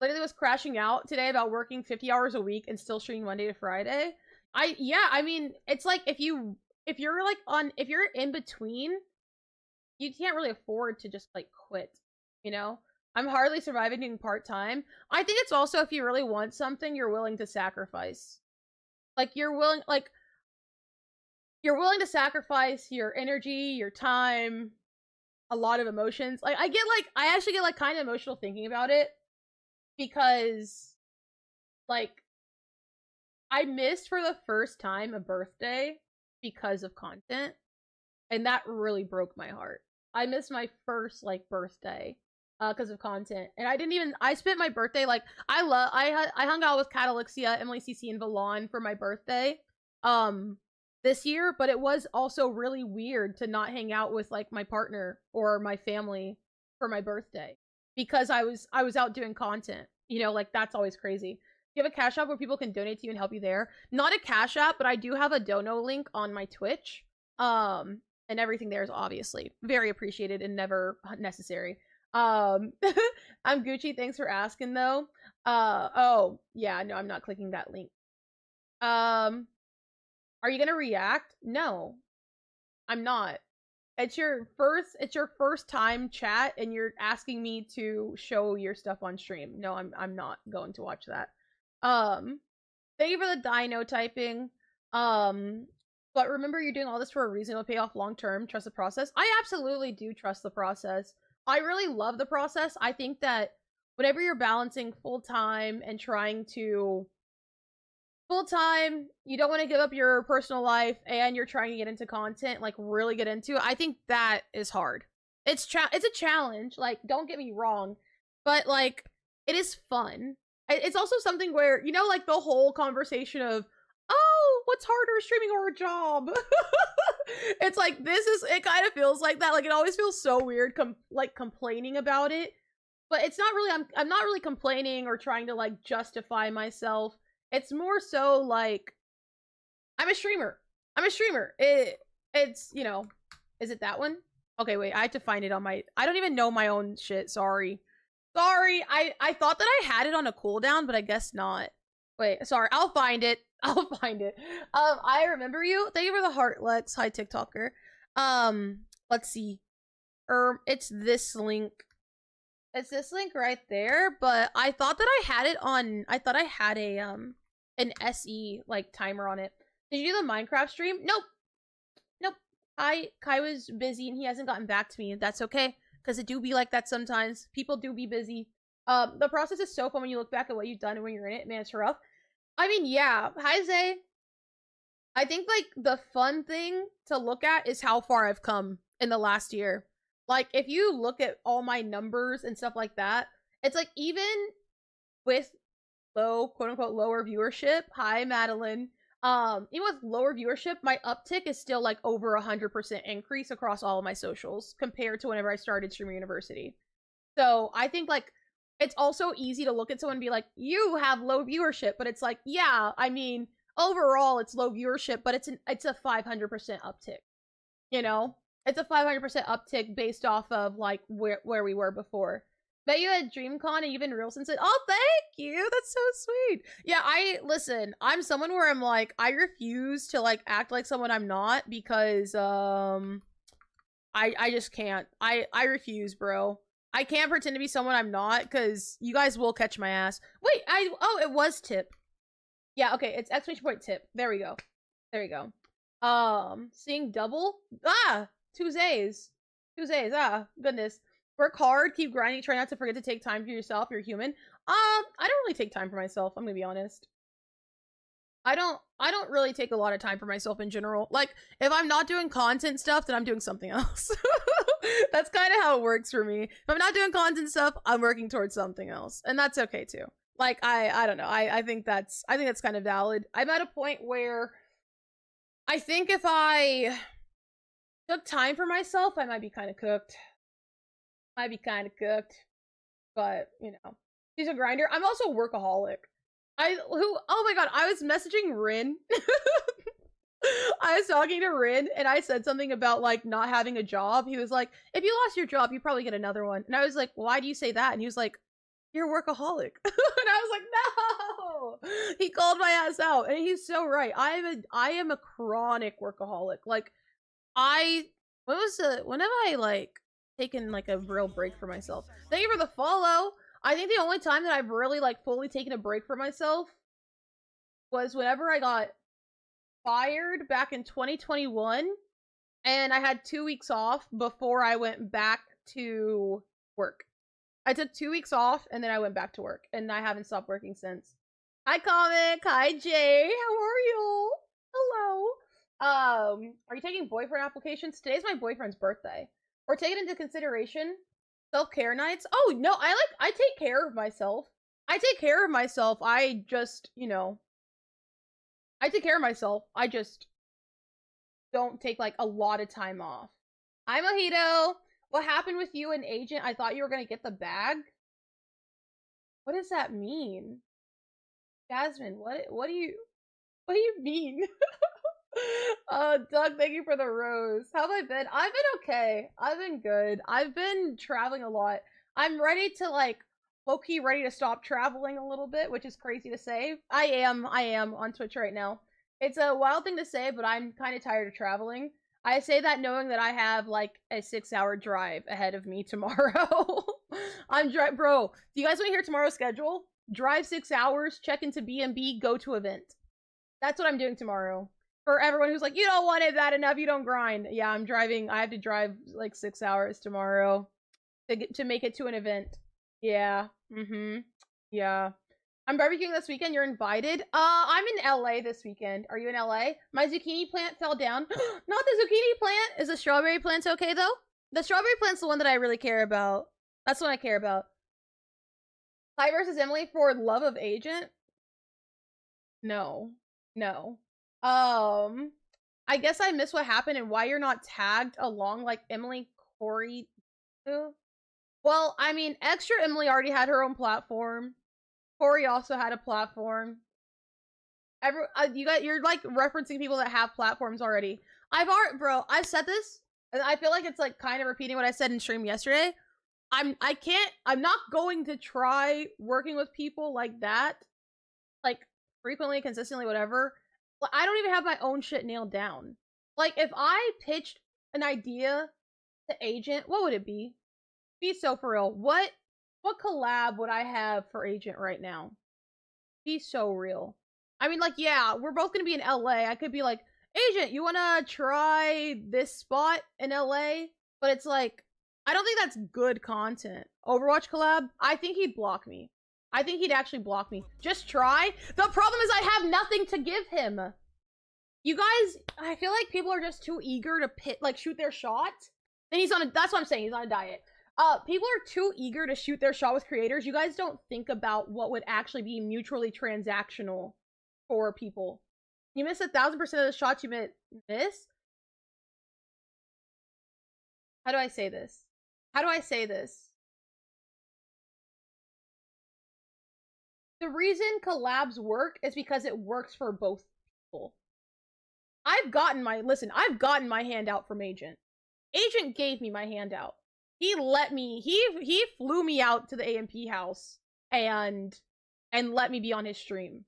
Literally was crashing out today about working 50 hours a week and still streaming Monday to Friday. I mean, it's like if you're in between, you can't really afford to just like quit, you know? I'm hardly surviving doing part-time. I think it's also if you really want something, you're willing to sacrifice. Like you're willing to sacrifice your energy, your time, a lot of emotions. Like I actually get like kind of emotional thinking about it. Because, like, I missed for the first time a birthday because of content, and that really broke my heart. I missed my first, like, birthday because of content, and I spent my birthday, like, I hung out with Catalixia, Emily CC, and Valon for my birthday, this year, but it was also really weird to not hang out with, like, my partner or my family for my birthday. Because I was out doing content, you know, like that's always crazy. You have a Cash App where people can donate to you and help you there. Not a Cash App, but I do have a Dono link on my Twitch. And everything there is obviously very appreciated and never necessary. I'm Gucci. Thanks for asking though. Oh yeah, no, I'm not clicking that link. Are you gonna react? No, I'm not. It's your first time chat and you're asking me to show your stuff on stream. No, I'm not going to watch that. Thank you for the dino typing. But remember you're doing all this for a reason. It'll pay off long term. Trust the process. I absolutely do trust the process. I really love the process. I think that whenever you're balancing full-time and trying to full-time, you don't want to give up your personal life, and you're trying to get into content, like really get into it. I think that is hard. It's a challenge, like don't get me wrong, but like it is fun. It's also something where, you know, like the whole conversation of, oh, what's harder, streaming or a job? It's like it kind of feels like that. Like it always feels so weird complaining about it, but it's not really, I'm not really complaining or trying to like justify myself. It's more so like, I'm a streamer. It's, you know, is it that one? Okay, wait, I have to find it on my, I don't even know my own shit, sorry. I thought that I had it on a cooldown, but I guess not. Wait, sorry, I'll find it. I remember you. Thank you for the heart, Lex. Hi, TikToker. Let's see. It's this link. It's this link right there, but I thought that I had it on, I thought I had a, an SE, like, timer on it. Did you do the Minecraft stream? Nope. Kai was busy and he hasn't gotten back to me. That's okay, because it do be like that sometimes. People do be busy. The process is so fun when you look back at what you've done and when you're in it. Man, it's rough. I mean, yeah. Hi, Zay. I think, like, the fun thing to look at is how far I've come in the last year. Like, if you look at all my numbers and stuff like that, it's like, even with low, quote-unquote, lower viewership, hi, Madeline, even with lower viewership, my uptick is still, like, over 100% increase across all of my socials compared to whenever I started Streamer University. So, I think, like, it's also easy to look at someone and be like, you have low viewership, but it's like, yeah, I mean, overall, it's low viewership, but it's a 500% uptick, you know? It's a 500% uptick based off of, like, where we were before. Bet you had DreamCon and you've been real since it. Oh, thank you! That's so sweet! Yeah, listen, I'm someone where I'm, like, I refuse to, like, act like someone I'm not because, I just can't. I refuse, bro. I can't pretend to be someone I'm not because you guys will catch my ass. Wait, oh, it was Tip. Yeah, okay, it's exclamation point tip. There we go. There you go. Seeing double? Ah! Tuesdays. Tuesdays, ah, goodness. Work hard, keep grinding, try not to forget to take time for yourself. You're human. I don't really take time for myself, I'm gonna be honest. I don't really take a lot of time for myself in general. Like, if I'm not doing content stuff, then I'm doing something else. That's kind of how it works for me. If I'm not doing content stuff, I'm working towards something else. And that's okay too. Like, I don't know. I think that's kind of valid. I'm at a point where I think if I took time for myself, I might be kind of cooked. But, you know, she's a grinder. I'm also a workaholic. Oh my god, I was messaging Rin. I was talking to Rin and I said something about like not having a job. He was like, if you lost your job, you probably get another one. And I was like, why do you say that? And he was like, you're a workaholic. And I was like, no. He called my ass out. And he's so right. I am a chronic workaholic. Like, when have I like taken like a real break for myself? Thank you for the follow. I think the only time that I've really like fully taken a break for myself was whenever I got fired back in 2021 and I had 2 weeks off before I went back to work. I took 2 weeks off and then I went back to work and I haven't stopped working since. Hi Comic, hi Jay, how are you? Hello. Are you taking boyfriend applications? Today's my boyfriend's birthday. Or take it into consideration. Self-care nights? Oh, no, I take care of myself. I take care of myself. I just, you know, I take care of myself. I just don't take, like, a lot of time off. Hi, Mojito. What happened with you and Agent? I thought you were gonna get the bag. What does that mean? Jasmine, what do you mean? Doug, thank you for the rose. How have I been? I've been okay. I've been good. I've been traveling a lot. I'm ready to, like, low-key ready to stop traveling a little bit, which is crazy to say. I am on Twitch right now. It's a wild thing to say, but I'm kind of tired of traveling. I say that knowing that I have, like, a 6-hour drive ahead of me tomorrow. Bro, do you guys want to hear tomorrow's schedule? Drive 6 hours, check into B&B, go to event. That's what I'm doing tomorrow. For everyone who's like, you don't want it bad enough, you don't grind. Yeah, I'm driving. I have to drive like 6 hours tomorrow to make it to an event. Yeah. Yeah. I'm barbecuing this weekend. You're invited. I'm in LA this weekend. Are you in LA? My zucchini plant fell down. Not the zucchini plant. Is the strawberry plant okay though? The strawberry plant's the one that I really care about. That's what I care about. Ty versus Emily for love of Agent? No. I guess I missed what happened and why you're not tagged along like Emily Corey. Well, I mean, extra Emily already had her own platform. Corey also had a platform. You're like referencing people that have platforms already. Bro, I've said this, and I feel like it's like kind of repeating what I said in stream yesterday. I'm not going to try working with people like that, like frequently, consistently, whatever. I don't even have my own shit nailed down. Like, if I pitched an idea to Agent, what would it be? Be so for real. What collab would I have for Agent right now? Be so real. I mean, like, yeah, we're both gonna be in LA. I could be like, Agent, you wanna try this spot in LA? But it's like, I don't think that's good content. Overwatch collab? I think he'd block me. I think he'd actually block me. Just try. The problem is I have nothing to give him. You guys, I feel like people are just too eager to shoot their shot. And that's what I'm saying, he's on a diet. People are too eager to shoot their shot with creators. You guys don't think about what would actually be mutually transactional for people. You miss 1,000% of the shots you miss? How do I say this? The reason collabs work is because it works for both people. I've gotten my handout from Agent. Agent gave me my handout. He flew me out to the AMP house and let me be on his stream.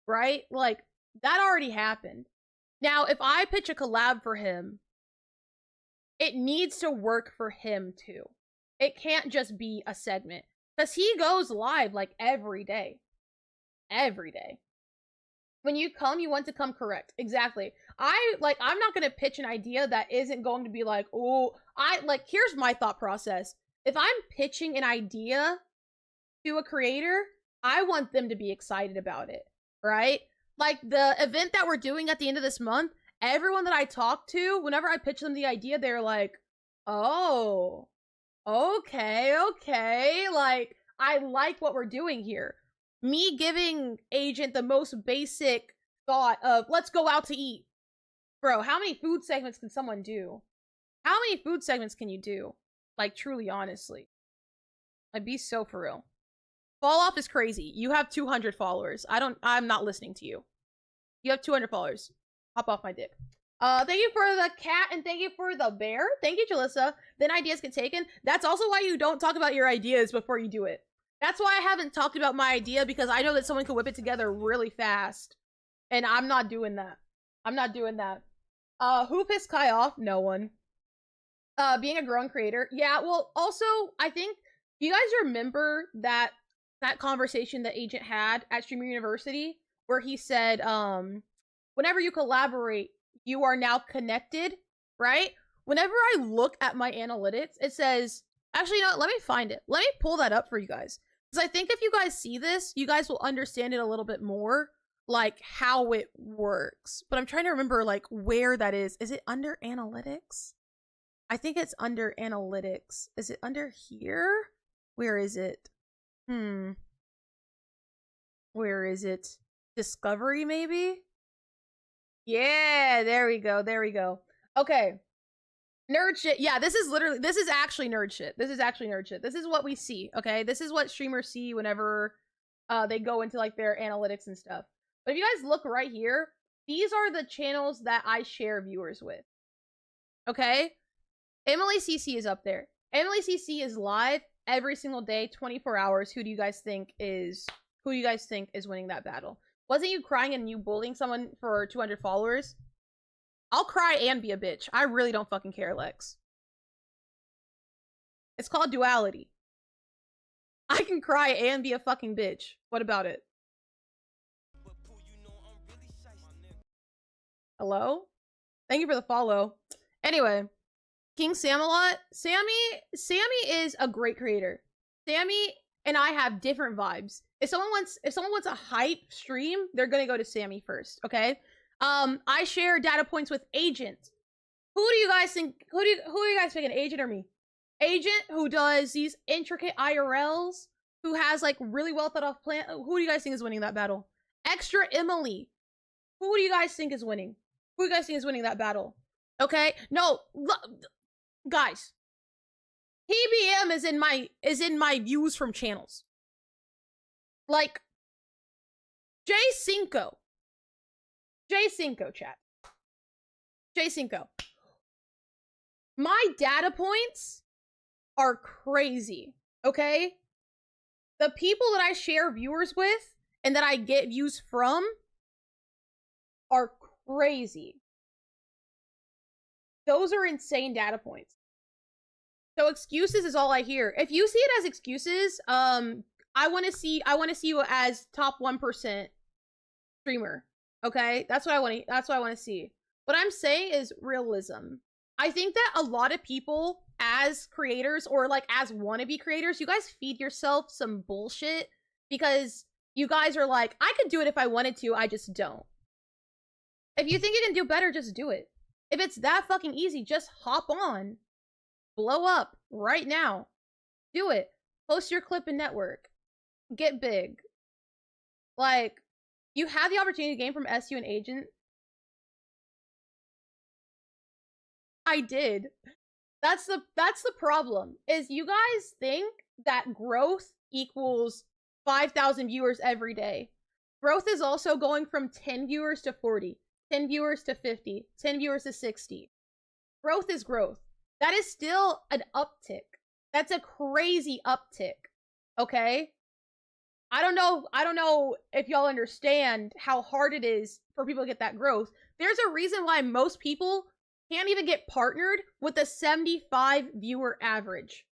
Right? Like, that already happened. Now, if I pitch a collab for him, it needs to work for him too. It can't just be a segment. Because he goes live like every day. Every day. When you come, you want to come correct. Exactly. I'm not going to pitch an idea that isn't going to be like, oh, here's my thought process. If I'm pitching an idea to a creator, I want them to be excited about it, right? Like the event that we're doing at the end of this month, everyone that I talk to, whenever I pitch them the idea, they're like, oh, okay. Like, I like what we're doing here. Me giving Agent the most basic thought of, let's go out to eat. Bro, how many food segments can someone do? How many food segments can you do? Like, truly, honestly. I'd be so for real. Fall off is crazy. You have 200 followers. I'm not listening to you. You have 200 followers. Hop off my dick. Thank you for the cat and thank you for the bear. Thank you, Jalissa. Then ideas get taken. That's also why you don't talk about your ideas before you do it. That's why I haven't talked about my idea, because I know that someone could whip it together really fast. And I'm not doing that. I'm not doing that. Who pissed Kai off? No one. Being a growing creator. Yeah, well, also, I think, you guys remember that conversation that Agent had at Streamer University, where he said, whenever you collaborate, you are now connected, right? Whenever I look at my analytics, it says, actually, no, let me find it. Let me pull that up for you guys. Because I think if you guys see this, you guys will understand it a little bit more, like how it works. But I'm trying to remember like where that is. Is it under analytics? I think it's under analytics. Is it under here? Where is it? Where is it? Discovery, maybe? Yeah, there we go. There we go. Okay. Nerd shit. Yeah, this is actually nerd shit. This is actually nerd shit. This is what we see, okay? This is what streamers see whenever they go into like their analytics and stuff. But if you guys look right here, these are the channels that I share viewers with. Okay? Emily CC is up there. Emily CC is live every single day, 24 hours. Who do you guys think is winning that battle? Wasn't you crying and you bullying someone for 200 followers? I'll cry and be a bitch. I really don't fucking care, Lex. It's called duality. I can cry and be a fucking bitch. What about it? Hello? Thank you for the follow. Anyway, King Samalot. Sammy is a great creator. Sammy and I have different vibes. If someone wants a hype stream, they're gonna go to Sammy first, okay? I share data points with Agent. Who do you guys think? Who are you guys picking, Agent or me? Agent, who does these intricate IRLs, who has like really well thought of plan. Who do you guys think is winning that battle? Extra Emily. Who do you guys think is winning? Who do you guys think is winning that battle? Okay, no, guys. PBM is in my views from channels. Like J5. J5 chat. J5. My data points are crazy, okay? The people that I share viewers with and that I get views from are crazy. Those are insane data points. So excuses is all I hear. If you see it as excuses, I want to see you as top 1% streamer. Okay? That's what I want to see. What I'm saying is realism. I think that a lot of people as creators or like as wannabe creators, you guys feed yourself some bullshit because you guys are like, I could do it if I wanted to, I just don't. If you think you can do better, just do it. If it's that fucking easy, just hop on. Blow up right now. Do it. Post your clip and network. Get big. Like, you have the opportunity to gain from SU and Agent. I did. That's the problem. Is you guys think that growth equals 5,000 viewers every day. Growth is also going from 10 viewers to 40, 10 viewers to 50, 10 viewers to 60. Growth is growth. That is still an uptick. That's a crazy uptick. Okay? I don't know if y'all understand how hard it is for people to get that growth. There's a reason why most people can't even get partnered with a 75 viewer average.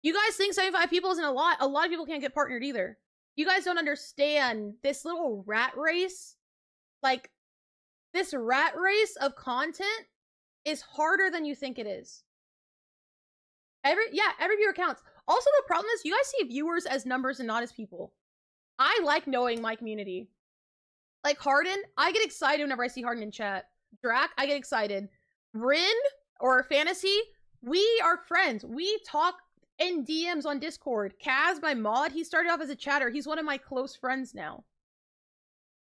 You guys think 75 people isn't a lot? A lot of people can't get partnered either. You guys don't understand this little rat race. Like, this rat race of content is harder than you think it is. Every viewer counts. Also, the problem is you guys see viewers as numbers and not as people. I like knowing my community. Like Harden, I get excited whenever I see Harden in chat. Drac, I get excited. Rin or Fantasy, we are friends. We talk in DMs on Discord. Kaz, my mod, he started off as a chatter. He's one of my close friends now.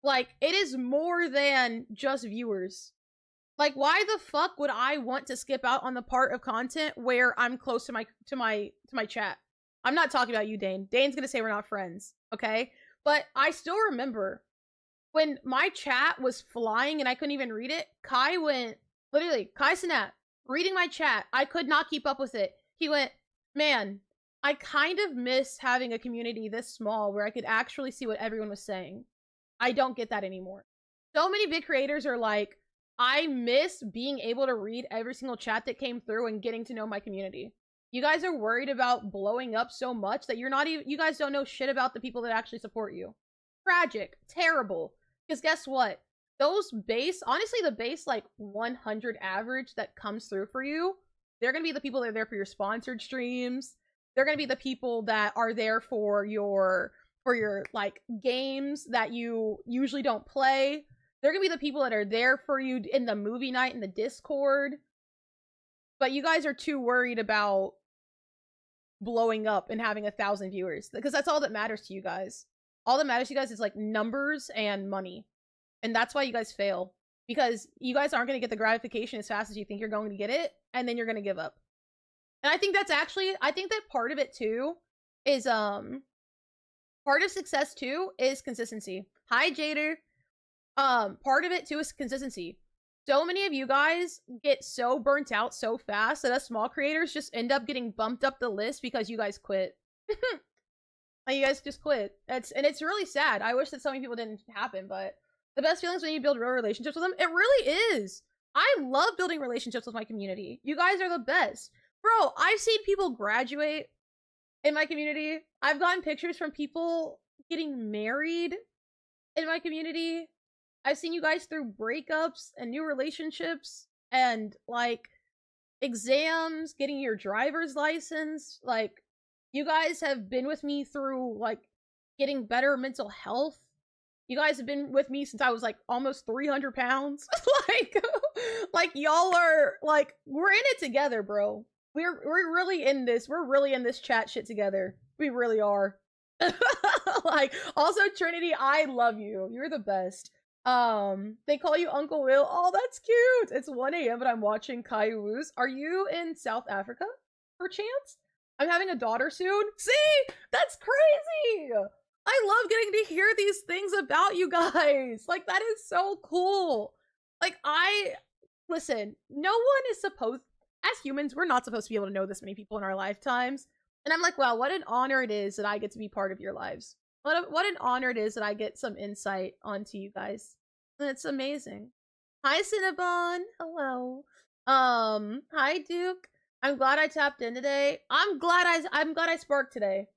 Like, it is more than just viewers. Like, why the fuck would I want to skip out on the part of content where I'm close to my chat? I'm not talking about you, Dane. Dane's gonna say we're not friends, okay? But I still remember when my chat was flying and I couldn't even read it. Kai went, literally, Kai Snap, reading my chat. I could not keep up with it. He went, man, I kind of miss having a community this small where I could actually see what everyone was saying. I don't get that anymore. So many big creators are like, I miss being able to read every single chat that came through and getting to know my community. You guys are worried about blowing up so much that you guys don't know shit about the people that actually support you. Tragic. Terrible. Because guess what? Those base, honestly, the base like 100 average that comes through for you, they're going to be the people that are there for your sponsored streams. They're going to be the people that are there for your like games that you usually don't play. They're gonna be the people that are there for you in the movie night in the Discord. But you guys are too worried about blowing up and having 1,000 viewers, because that's all that matters to you guys. All that matters to you guys is like numbers and money. And that's why you guys fail, because you guys aren't gonna get the gratification as fast as you think you're going to get it, and then you're gonna give up. And I think that's actually, I think that part of it too is part of success too is consistency. Hi, Jader. Part of it too is consistency. So many of you guys get so burnt out so fast that us small creators just end up getting bumped up the list because you guys quit. Like, you guys just quit. And it's really sad. I wish that so many people didn't happen, but the best feeling is when you build real relationships with them. It really is. I love building relationships with my community. You guys are the best. Bro, I've seen people graduate in my community. I've gotten pictures from people getting married in my community. I've seen you guys through breakups and new relationships and like exams, getting your driver's license. Like, you guys have been with me through like getting better mental health. You guys have been with me since I was like almost 300 pounds. like y'all are like, we're in it together, bro. We're really in this. We're really in this chat shit together. We really are. Like, also Trinity, I love you. You're the best. They call you Uncle Will. Oh, that's cute. It's 1 a.m. but I'm watching Kaiwus. Are you in South Africa, perchance? I'm having a daughter soon. See? That's crazy. I love getting to hear these things about you guys. Like, that is so cool. Like, listen, no one is supposed, as humans, we're not supposed to be able to know this many people in our lifetimes. And I'm like, wow, what an honor it is that I get to be part of your lives. What an honor it is that I get some insight onto you guys. And it's amazing. Hi, Cinnabon. Hello. Hi, Duke. I'm glad I tapped in today. I'm glad I sparked today.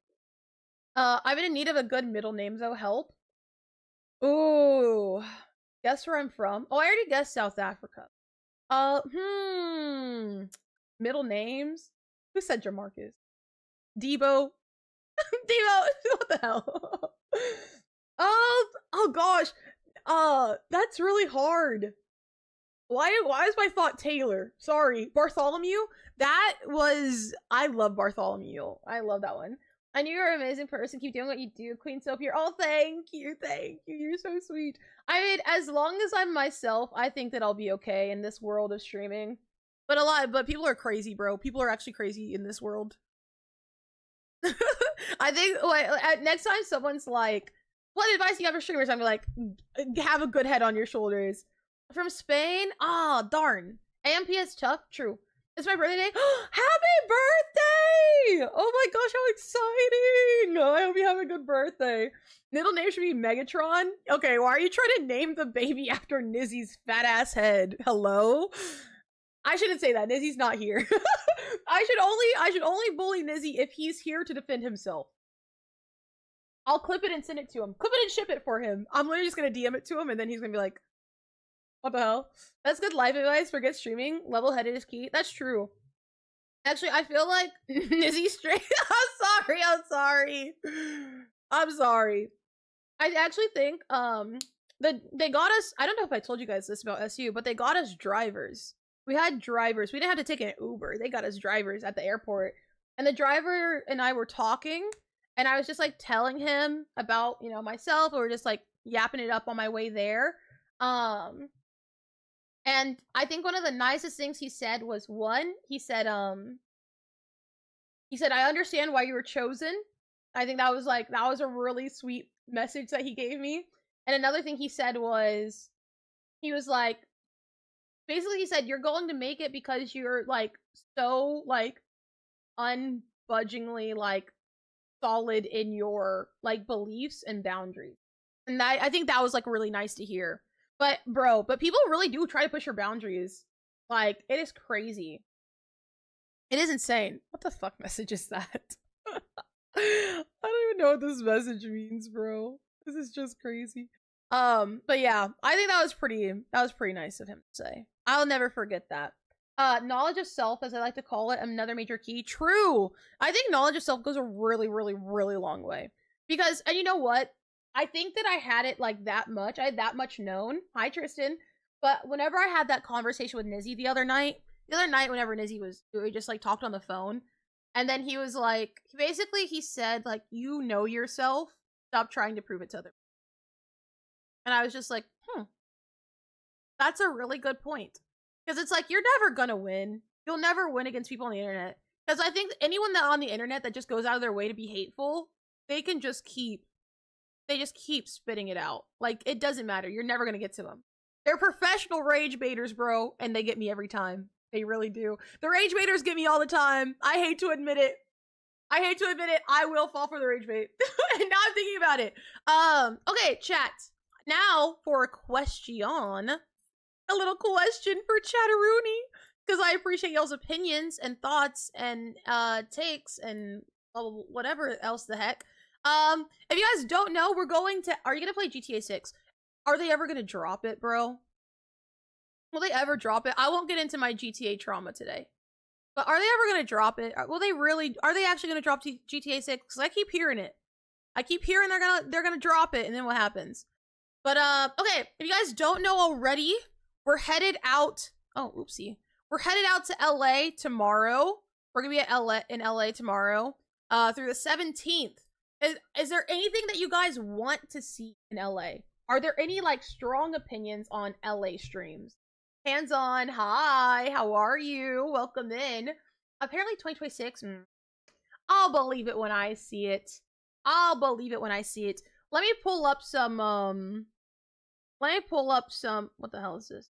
I'm in need of a good middle name, though. Help. Ooh. Guess where I'm from? Oh, I already guessed South Africa. Middle names? Who said Jamarcus? Debo? Debo, what the hell? Oh gosh. That's really hard. Why is my thought Taylor? Sorry. Bartholomew? I love Bartholomew. I love that one. I knew you're an amazing person. Keep doing what you do. Queen Soap here. Oh, thank you. Thank you. You're so sweet. I mean, as long as I'm myself, I think that I'll be okay in this world of streaming. But people are crazy, bro. People are actually crazy in this world. I think like, next time someone's like, what advice do you have for streamers? I'm like, have a good head on your shoulders. From Spain? Ah, darn. AMPS tough? True. It's my birthday. Happy birthday! Oh my gosh, how exciting! Oh, I hope you have a good birthday. Middle name should be Megatron. Okay, why are you trying to name the baby after Nizzy's fat ass head? Hello? I shouldn't say that. Nizzy's not here. I should only bully Nizzy if he's here to defend himself. I'll clip it and send it to him. Clip it and ship it for him. I'm literally just gonna DM it to him, and then he's gonna be like, what the hell? That's good life advice. Forget streaming. Level-headed is key. That's true. Actually, I feel like Nizzy straight. I'm sorry. I actually think they got us. I don't know if I told you guys this about SU, but they got us drivers. We had drivers. We didn't have to take an Uber. They got us drivers at the airport, and the driver and I were talking, and I was just like telling him about myself, or just like yapping it up on my way there. And I think one of the nicest things he said was, he said, I understand why you were chosen. I think that was a really sweet message that he gave me. And another thing he said was, he was like, basically he said, you're going to make it because you're like so like unbudgingly like solid in your like beliefs and boundaries. And I think that was like really nice to hear. But people really do try to push your boundaries. Like, it is crazy. It is insane. What the fuck message is that? I don't even know what this message means, bro. This is just crazy. But yeah, I think that was pretty nice of him to say. I'll never forget that. Knowledge of self, as I like to call it, another major key. True. I think knowledge of self goes a really, really, really long way. Because, and you know what? I think that I had it like that much. I had that much known. Hi, Tristan. But whenever I had that conversation with Nizzy the other night, whenever Nizzy we just like talked on the phone, and then he was like, basically he said like, you know yourself, stop trying to prove it to others. And I was just like, that's a really good point. Because it's like, you're never gonna win. You'll never win against people on the internet. Because I think anyone that on the internet that just goes out of their way to be hateful, they just keep spitting it out. Like, it doesn't matter. You're never gonna get to them. They're professional rage baiters, bro, and they get me every time. They really do. The rage baiters get me all the time. I hate to admit it. I will fall for the rage bait. And now I'm thinking about it. Okay, chat. Now for a question. A little question for Chatteroony. Because I appreciate y'all's opinions and thoughts and takes and whatever else the heck. If you guys don't know, are you gonna play GTA 6? Are they ever gonna drop it, bro? Will they ever drop it? I won't get into my GTA trauma today. But are they ever gonna drop it? Are they actually gonna drop GTA 6? Because I keep hearing it. I keep hearing they're gonna drop it, and then what happens? But okay, if you guys don't know already, we're headed out. Oh, oopsie. We're headed out to LA tomorrow. We're gonna be in LA tomorrow. Through the 17th. Is there anything that you guys want to see in LA? Are there any like strong opinions on LA streams? Hands on. Hi, how are you? Welcome in. Apparently 2026. I'll believe it when I see it. Let me pull up some what the hell is this?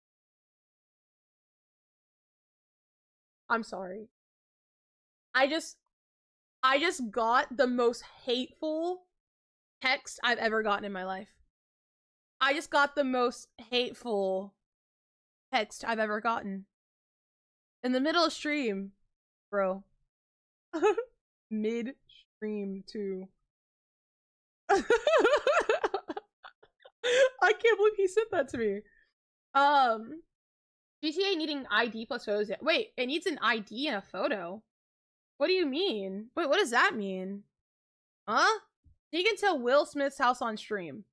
I'm sorry. I just got the most hateful text I've ever gotten in my life. I just got the most hateful text I've ever gotten. In the middle of stream, bro. Mid-stream, too. I can't believe he sent that to me. GTA needing ID plus photos. Wait, it needs an ID and a photo? What do you mean? Wait, what does that mean? Huh? You can tell Will Smith's house on stream.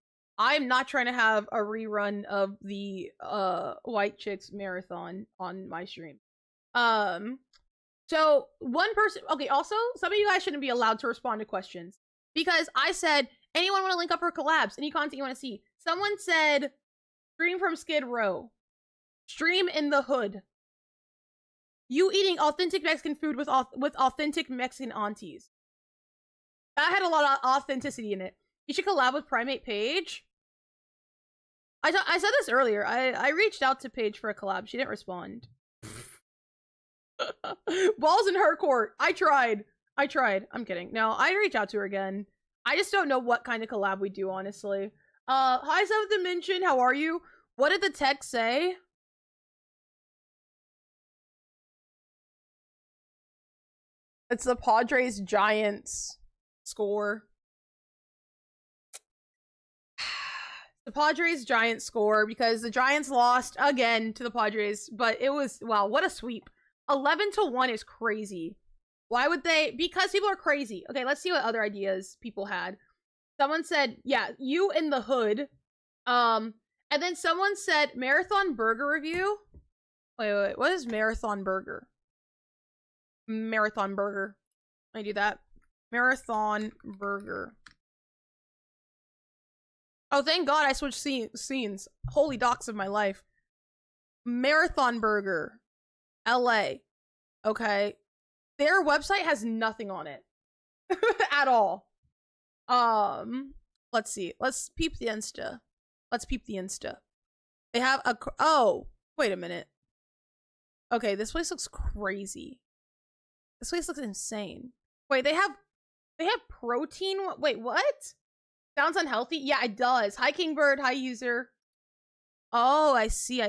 I'm not trying to have a rerun of the White Chicks marathon on my stream. So one person, okay, also some of you guys shouldn't be allowed to respond to questions because I said, anyone want to link up for collabs? Any content you want to see? Someone said, stream from Skid Row. Stream in the hood. You eating authentic Mexican food with authentic Mexican aunties. That had a lot of authenticity in it. You should collab with Primate Paige. I said this earlier. I reached out to Paige for a collab. She didn't respond. Balls in her court. I tried. I'm kidding. No, I'd reach out to her again. I just don't know what kind of collab we do, honestly. Hi, Seventh Dimension. How are you? What did the text say? It's the Padres Giants score. The Padres Giants score because the Giants lost again to the Padres, but it was, wow, what a sweep. 11-1 is crazy. Why would they? Because people are crazy. Okay, let's see what other ideas people had. Someone said, yeah, you in the hood. And then someone said Marathon Burger review. Wait, what is Marathon Burger? Marathon Burger. Let me do that. Marathon Burger. Oh, thank God I switched scenes. Holy docs of my life. Marathon Burger. LA. Okay. Their website has nothing on it. At all. Let's see. Let's peep the Insta. Let's peep the Insta. They have a... Oh, wait a minute. Okay, this place looks crazy. This place looks insane. Wait, they have protein? Wait, what? Sounds unhealthy? Yeah, it does. Hi, Kingbird. Hi, user. Oh, I see.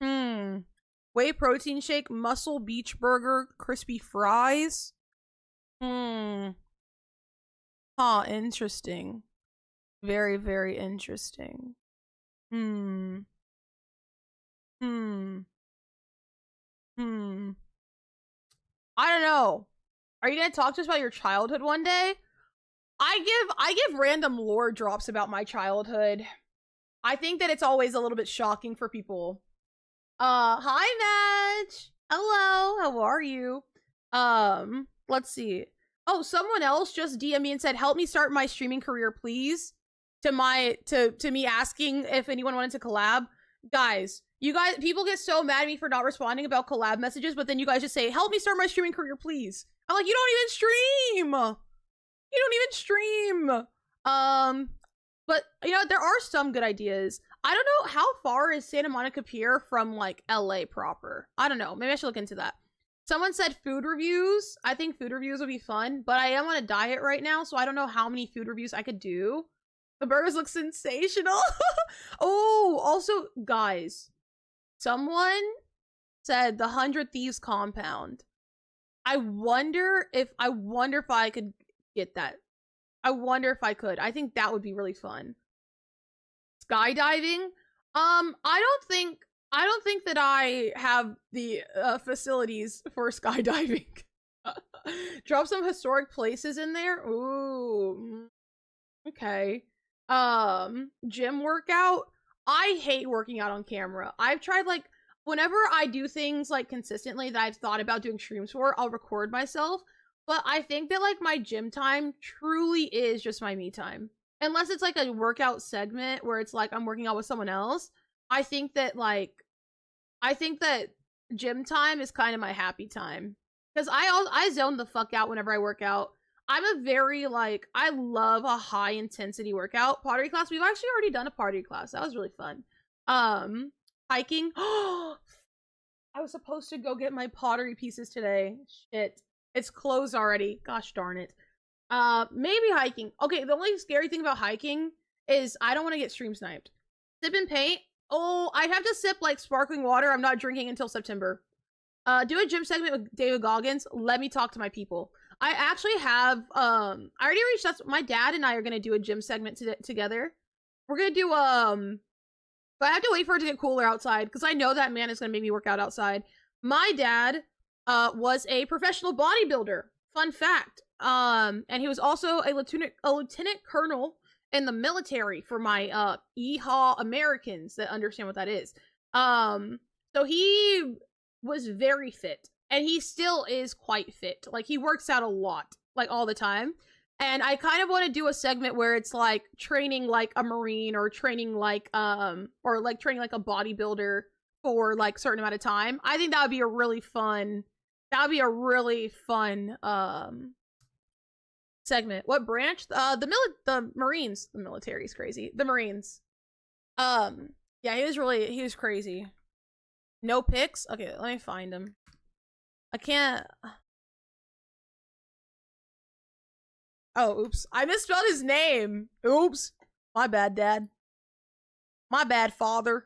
Whey protein shake, muscle beach burger, crispy fries. Huh, interesting. Very, very interesting. I don't know. Are you gonna talk to us about your childhood one day? I give random lore drops about my childhood. I think that it's always a little bit shocking for people. Hi, Madge. Hello, how are you? Let's see. Oh, someone else just DM me and said, help me start my streaming career, please. To me asking if anyone wanted to collab. Guys, people get so mad at me for not responding about collab messages, but then you guys just say, help me start my streaming career, please. I'm like, you don't even stream. But you know, there are some good ideas. I don't know, how far is Santa Monica Pier from like LA proper? I don't know. Maybe I should look into that. Someone said food reviews. I think food reviews would be fun, but I am on a diet right now, so I don't know how many food reviews I could do. The burgers look sensational. Oh, also, guys, someone said the 100 Thieves compound. I wonder if I could get that. I wonder if I could. I think that would be really fun. Skydiving? I don't think that I have the facilities for skydiving. Drop some historic places in there. Ooh. Okay. Gym workout. I hate working out on camera. I've tried, like, whenever I do things like consistently that I've thought about doing streams for, I'll record myself. But I think that, like, my gym time truly is just my me time. Unless it's, like, a workout segment where it's, like, I'm working out with someone else. I think that gym time is kind of my happy time. Because I zone the fuck out whenever I work out. I'm a very, like, I love a high-intensity workout. Pottery class. We've actually already done a pottery class. That was really fun. Hiking. I was supposed to go get my pottery pieces today. Shit. It's closed already. Gosh darn it. Maybe hiking. Okay, the only scary thing about hiking is I don't want to get stream sniped. Sip and paint. Oh, I'd have to sip, like, sparkling water. I'm not drinking until September. Do a gym segment with David Goggins. Let me talk to my people. I actually have, I already reached out. My dad and I are going to do a gym segment together. We're going to do, but I have to wait for it to get cooler outside because I know that man is going to make me work out outside. My dad, was a professional bodybuilder. Fun fact. And he was also a lieutenant colonel in the military for my, EHAW Americans that understand what that is. So he was very fit. And he still is quite fit. Like, he works out a lot. Like, all the time. And I kind of want to do a segment where it's, like, training like a Marine or training like, training like a bodybuilder for, like, a certain amount of time. I think that would be a really fun, segment. What branch? The Marines. The military is crazy. The Marines. Yeah, he was crazy. No pics? Okay, let me find him. I can't. Oh, oops. I misspelled his name. Oops. My bad, Dad. My bad, Father.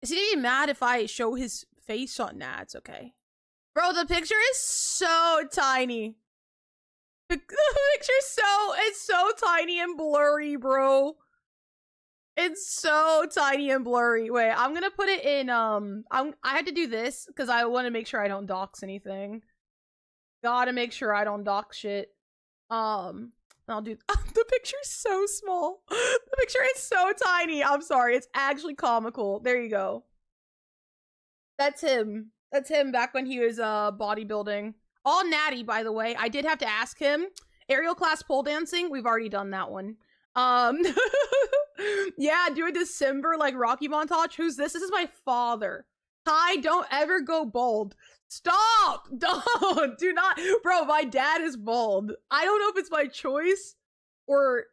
Is he gonna be mad if I show his face on? Nah, it's okay. Bro, the picture is so tiny. The picture's it's so tiny and blurry, bro. It's so tiny and blurry. Wait, I'm gonna put it in, I had to do this because I want to make sure I don't dox anything. Gotta make sure I don't dox shit. I'll do, the picture's so small. The picture is so tiny. I'm sorry, it's actually comical. There you go. That's him. That's him back when he was, bodybuilding. All natty, by the way. I did have to ask him. Aerial class pole dancing, we've already done that one. Yeah, do a December like Rocky montage. Who's this? This is my father. Ty, don't ever go bald. Stop! Don't! Do not. Bro, my dad is bald. I don't know if it's my choice or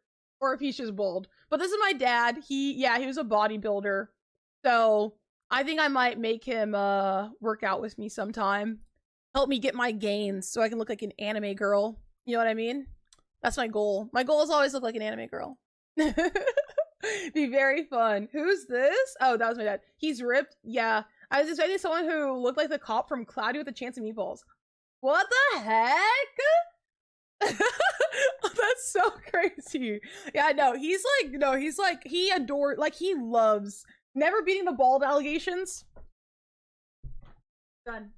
if he's just bald. But this is my dad. He was a bodybuilder. So I think I might make him work out with me sometime. Help me get my gains so I can look like an anime girl. You know what I mean? That's my goal. My goal is always look like an anime girl. Be very fun. Who's this? Oh, that was my dad. He's ripped. Yeah. I was expecting someone who looked like the cop from Cloudy with a Chance of Meatballs. What the heck? That's so crazy. Yeah, no, he adores, like, he loves never beating the bald allegations. Done.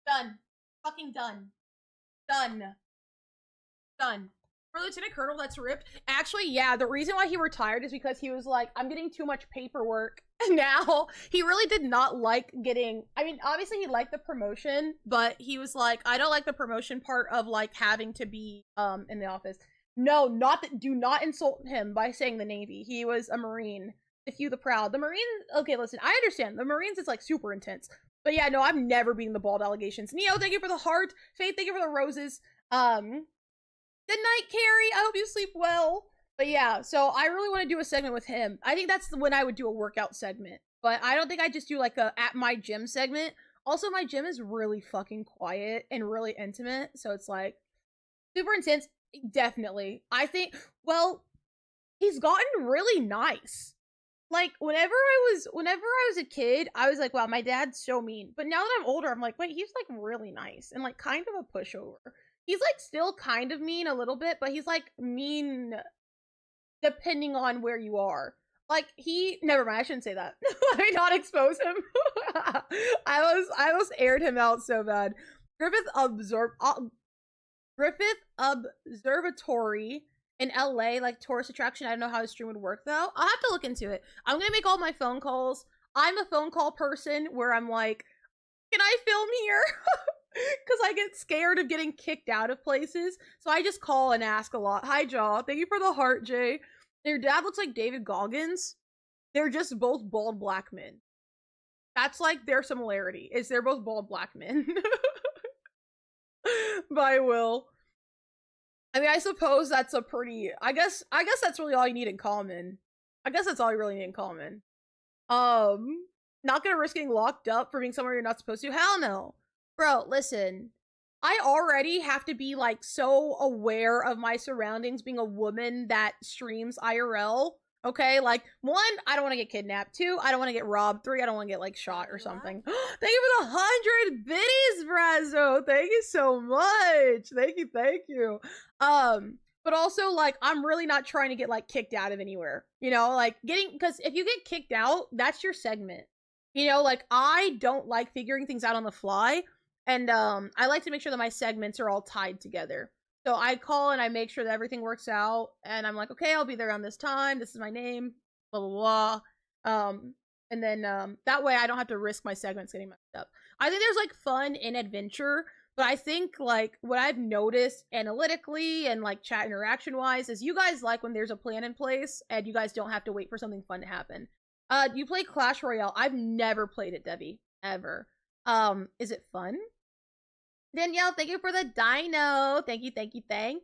Done. Fucking done. Done. Done. For Lieutenant Colonel, that's ripped. Actually, yeah, the reason why he retired is because he was like, I'm getting too much paperwork now. He really did not like getting, I mean, obviously he liked the promotion, but he was like, I don't like the promotion part of like having to be in the office. No, not that, do not insult him by saying the Navy. He was a Marine. The few, the proud. The Marine, okay, listen, I understand. The Marines is like super intense. But yeah, no, I'm never beating the bald allegations. Neo, thank you for the heart. Faith, thank you for the roses. Good night, Carrie. I hope you sleep well. But yeah, so I really want to do a segment with him. I think that's when I would do a workout segment. But I don't think I just do like a at my gym segment. Also, my gym is really fucking quiet and really intimate. So it's like super intense. Definitely. I think, well, he's gotten really nice. Like, whenever I was a kid, I was like, wow, my dad's so mean. But now that I'm older, I'm like, wait, he's like really nice and like kind of a pushover. He's like still kind of mean a little bit, but he's like mean depending on where you are. Like never mind, I shouldn't say that. Let me not expose him. I almost aired him out so bad. Griffith Observatory in LA, like tourist attraction. I don't know how his stream would work though. I'll have to look into it. I'm gonna make all my phone calls. I'm a phone call person where I'm like, can I film here? Because I get scared of getting kicked out of places. So I just call and ask a lot. Hi, Jaw. Thank you for the heart, Jay. Your dad looks like David Goggins. They're just both bald black men. That's like their similarity, is they're both bald black men. By Will. I mean, I suppose that's a pretty, I guess that's really all you need in common. I guess that's all you really need in common. Not gonna risk getting locked up for being somewhere you're not supposed to. Hell no. Bro, listen, I already have to be like so aware of my surroundings being a woman that streams IRL. Okay, like 1, I don't want to get kidnapped. 2, I don't want to get robbed. 3, I don't want to get like shot or something. Thank you for the 100 biddies, Brazo. Thank you so much. Thank you. But also like I'm really not trying to get like kicked out of anywhere. You know, like because if you get kicked out, that's your segment. You know, like I don't like figuring things out on the fly. And I like to make sure that my segments are all tied together. So I call and I make sure that everything works out. And I'm like, okay, I'll be there around this time. This is my name. Blah, blah, blah. And then that way I don't have to risk my segments getting messed up. I think there's like fun in adventure. But I think like what I've noticed analytically and like chat interaction wise is you guys like when there's a plan in place and you guys don't have to wait for something fun to happen. You play Clash Royale. I've never played it, Debbie. Ever. Is it fun? Danielle, thank you for the dino. Thank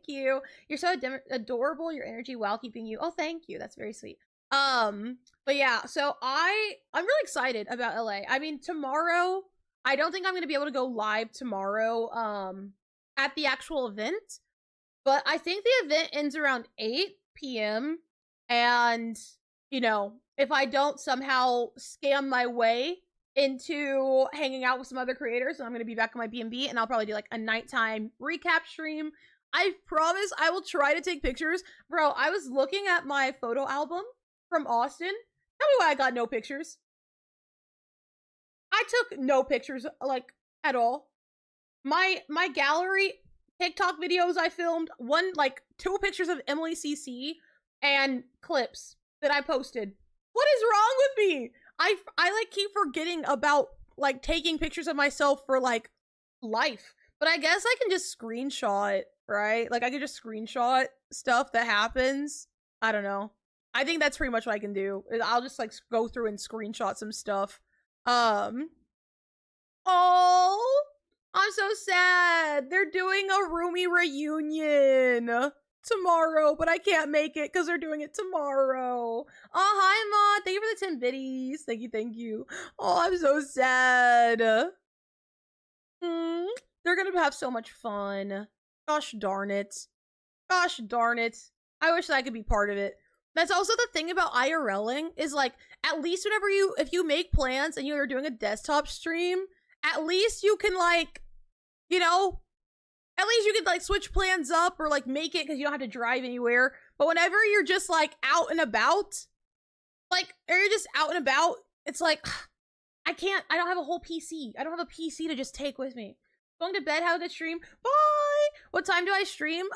you. You're so adorable. Your energy while keeping you. Oh, thank you. That's very sweet. But yeah, so I'm really excited about LA. I mean, tomorrow, I don't think I'm gonna be able to go live tomorrow, at the actual event, but I think the event ends around 8 p.m. And, you know, if I don't somehow scam my way into hanging out with some other creators, and I'm going to be back on my B&B, and I'll probably do like a nighttime recap stream I promise I will try to take pictures. Bro, I was looking at my photo album from Austin. Tell me why I got no pictures. I took no pictures, like, at all. My gallery TikTok videos I filmed, like 2 pictures of Emily CC and clips that I posted. What is wrong with me? I like keep forgetting about like taking pictures of myself for like life. But I guess I can just screenshot, right? Like I could just screenshot stuff that happens. I don't know. I think that's pretty much what I can do. I'll just like go through and screenshot some stuff. Oh, I'm so sad. They're doing a Rumi reunion tomorrow, but I can't make it because they're doing it tomorrow. Oh, hi, Maud. Thank you for the 10 biddies. Thank you, thank you. Oh, I'm so sad. They're gonna have so much fun. Gosh darn it. Gosh darn it. I wish that I could be part of it. That's also the thing about IRLing is like, at least whenever if you make plans and you're doing a desktop stream, at least you can like, you know, at least you could like switch plans up or like make it because you don't have to drive anywhere. But whenever you're just like out and about, like, or you're just out and about, it's like, I don't have a whole PC. I don't have a PC to just take with me. Going to bed, have a good stream. Bye! What time do I stream?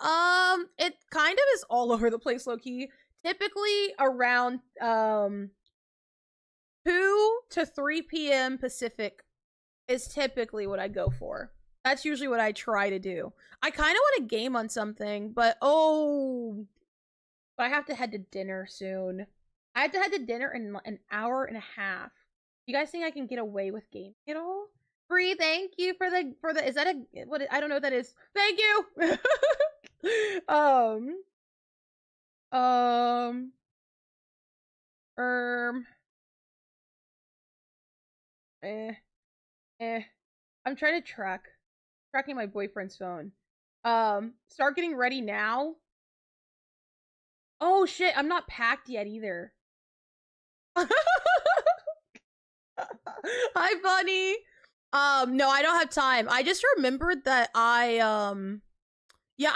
It kind of is all over the place, low-key. Typically around, 2 to 3 p.m. Pacific is typically what I go for. That's usually what I try to do. I kind of want to game on something, but I have to head to dinner soon. I have to head to dinner in an hour and a half. You guys think I can get away with gaming at all? Free, thank you for the, is that what, I don't know what that is. Thank you! I'm trying to tracking my boyfriend's phone. Start getting ready now. Oh shit, I'm not packed yet either. Hi, Bunny. No, I don't have time. I just remembered that I